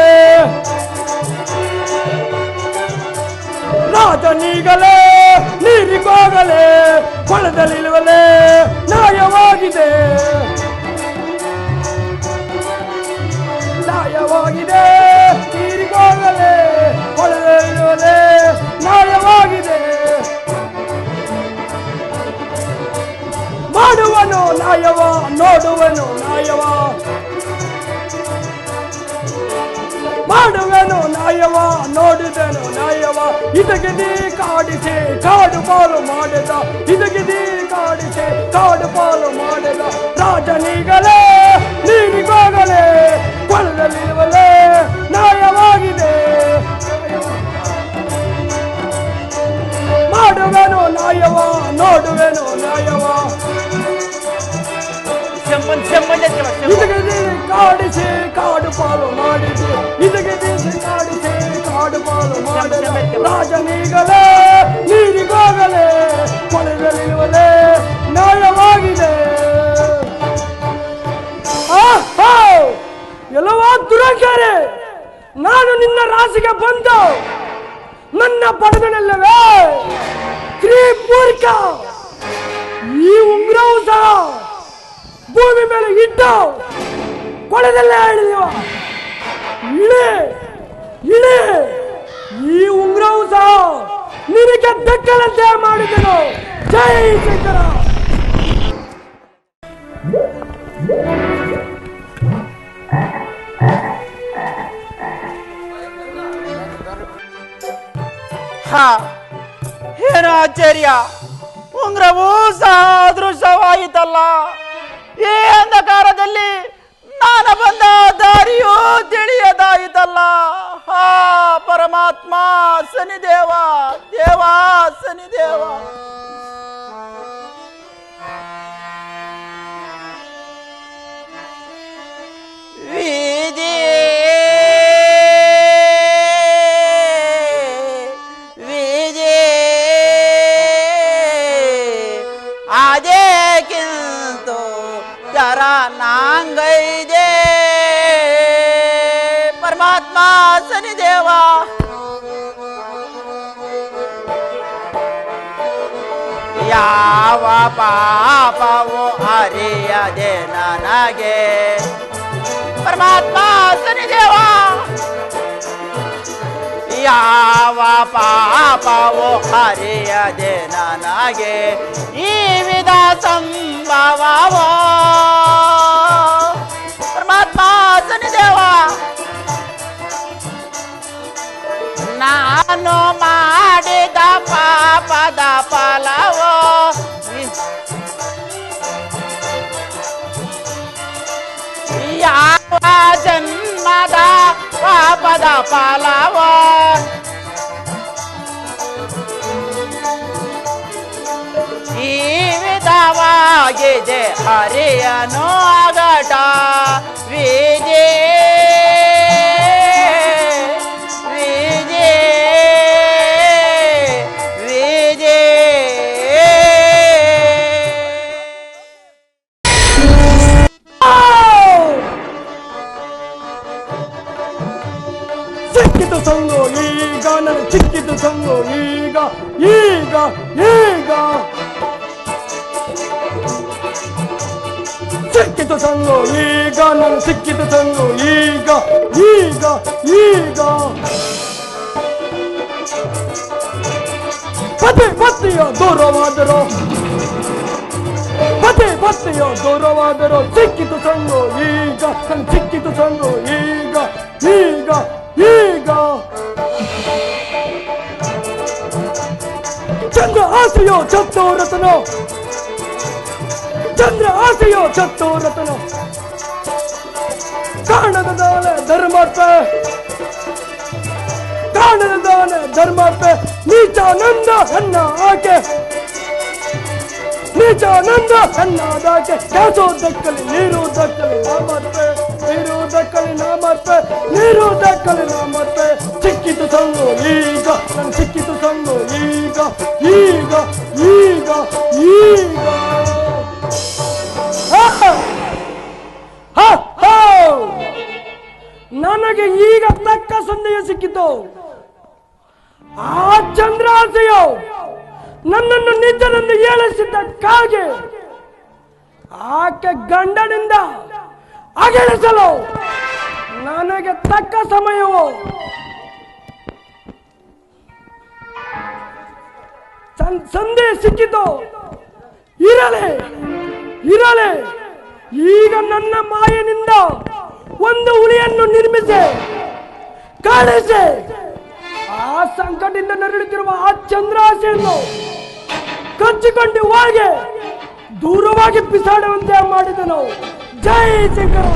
ರಾಜನೀಗಲೇ ನೀರಿಗೋಗಲೇ ಕೊಳದಲ್ಲಿರುವಲೇ ನ್ಯಾಯವಾಗಿದೆ ನ್ಯಾಯವಾಗಿದೆ ನೀರಿಗೋಗಲೇ ಕೊಳದಲ್ಲಿರುವಲೇ ನ್ಯಾಯವಾಗಿದೆ ಮಾಡುವನು ನ್ಯಾಯವ ನೋಡುವನು ನ್ಯಾಯವ ಮಾಡುವೆನು ನ್ಯಾಯವ ನೋಡಿದೆನು ನ್ಯಾಯವ ಇದಗಿದಿ ಕಾಡಿಸಿ ಕಾಡು ಪಾಲು ಮಾಡಿದ ಇದಗಿದಿ ಕಾಡಿಸಿ ಕಾಡು ಪಾಲು ಮಾಡಿದ ರಾಜನಿಗಲೇ ನೀರಿಗೋಗಲೇ ಕೊಳದಲ್ಲಿರುವಲೇ ನ್ಯಾಯವಾಗಿದೆ ಮಾಡುವೆನು ನ್ಯಾಯವ ನೋಡುವೆನು ನ್ಯಾಯವ ಇದಗಿದಿ ಕಾಡಿಸಿ ಕಾಡು ಪಾಲು ಮಾಡಿದೆ ಇದಗಿದಿ ಕಾಡಿಸಿ ಕಾಡು ಪಾಲು ಮಾಡಿದ ರಾಜನಿಗಲೇ ನೀರಿಗೋಗಲೇ ಕೊಳದಲ್ಲಿರುವಲೇ ನ್ಯಾಯವಾಗಿದೆ ಎಲ್ಲವ ದುರಂಕಾರೆ ನಾನು ನಿನ್ನ ರಾಶಿಗೆ ಬಂದು ನನ್ನ ಪಡೆದನೆಲ್ಲವೇ ಕ್ರೀ ಮೂರ್ಖ ಈ ಉಂಗ್ರವು ಸಹ ಭೂಮಿ ಮೇಲೆ ಇಟ್ಟು ಕೊಳದಲ್ಲೇ ಹಿಡಿದೀವ ಇಳಿ ಇಳಿ ಈ ಉಂಗ್ರವು ಸಹ ನಿನಗೆ ದಕ್ಕಲಂತೆ ಮಾಡಿದನು ಜೈ ಶಂಕರ ಏನು ಆಶ್ಚರ್ಯ ಉಂಗ್ರವೂ ಸಹ ಅದೃಶ್ಯವಾಯಿತಲ್ಲ ಈ ಅಂಧಕಾರದಲ್ಲಿ ನಾನು ಬಂದ ದಾರಿಯೂ ತಿಳಿಯದಾಯಿತಲ್ಲ ಹಾ ಪರಮಾತ್ಮ ಶನಿದೇವ ದೇವ ಶನಿದೇವ ವಿಧಿ ನಾಂಗೈದೆ ಪರಮಾತ್ಮ ಶನಿದೇವ ಯಾವ ಪಾಪವು ಅರಿಯದೆ ನನಗೆ ಪರಮಾತ್ಮ ಶನಿದೇವ ಯಾವ ಪಾಪವು ಅರಿಯದೆ ನನಗೆ ಈ ವಿಧ ಸಂಭವವೋ ಪರಮಾತ್ಮ ಶನಿದೇವ ನಾನು ಮಾಡಿದ ಪಾಪದ ಫಲವೋ ಯಾವ ಜನ್ಮದ ಪಾಪದ ಫಲವೋ ಈ ವಿಧವಾಗಿದೆ ಹರಿಯನು ಅಗಟ ವಿಜಯ ವಿಜಯ ವಿಜಯ ಸಿಕ್ಕಿತು ಸಂಗು ಈಗ ನನಗೆ ಸಿಕ್ಕಿತು ಸಂಗು ಈಗ ಈಗ ಈಗ ಸಿಕ್ಕಿತು ಸಂಗು ಈಗ ನನಗೆ ಸಿಕ್ಕಿತು ಸಂಗು ಈಗ ಈಗ ಈಗ ಪತಿಯ ದೂರವಾದರು ಪತಿಯ ದೂರವಾದರು ಸಿಕ್ಕಿತು ಸಂಗು ಈಗ ನನಗೆ ಸಿಕ್ಕಿತು ಸಂಗು ಈಗ ಈಗ ಈಗ ಚಂದ್ರ ಆಸೆಯೋ ಚತ್ತೋರತನೋ ಚಂದ್ರ ಆಸೆಯೋ ಚತ್ತೋರತನೋ ಕಾಣದ ದಾನೆ ಧರ್ಮಾರ್ಪೆ ಕಾಣದ ದಾನೆ ಧರ್ಮಾರ್ಪೆ ನೀಚಾನಂದ ಅನ್ನ ಆಕೆ ನೀಚಾನಂದ ಅನ್ನದಾಕೆ ಕ್ಯಾಸೋ ದಕ್ಕಲಿ ನೀರು ದಕ್ಕಲಿ ನಾಮರ್ಪೆ ನೀರು ದಕ್ಕಲಿ ನಾಮರ್ಪೆ ನೀರು ದಕ್ಕಲಿ ನಾಮರ್ಪೆ ಸಿಕ್ಕಿತು ಸಂಗು ಈಗ ನನ್ ಸಿಕ್ಕಿತು ಸಂಗು ಈಗ ಈಗ ಈಗ ಈಗ ಹಾ ಹಾ ಹಾ ಸಿಕ್ಕಿತು. ಆ ಚಂದ್ರಾಸೆಯು ನನ್ನನ್ನು ನಿಜನೆಂದು ಹೇಳಿಸಿದ್ದಕ್ಕಾಗಿ ಆಕೆ ಗಂಡನಿಂದ ಅಗಲಿಸಲು ನನಗೆ ತಕ್ಕ ಸಮಯವು ಸಂಧಿ ಸಿಕ್ಕಿತು. ಇರಲಿ ಈಗ ನನ್ನ ಮಾಯನಿಂದ ಒಂದು ಹುಲಿಯನ್ನು ನಿರ್ಮಿಸಿ ಕಾಣಿಸಿ ಆ ಸಂಕಟದಿಂದ ನರಳುತ್ತಿರುವ ಆ ಚಂದ್ರಾಸೆಯನ್ನು ಕಚ್ಚಿಕೊಂಡು ಹೋಗಿ ದೂರವಾಗಿ ಬಿಸಾಡುವಂತೆ ಮಾಡಿದನು. ಜೈ ಶಂಕರ.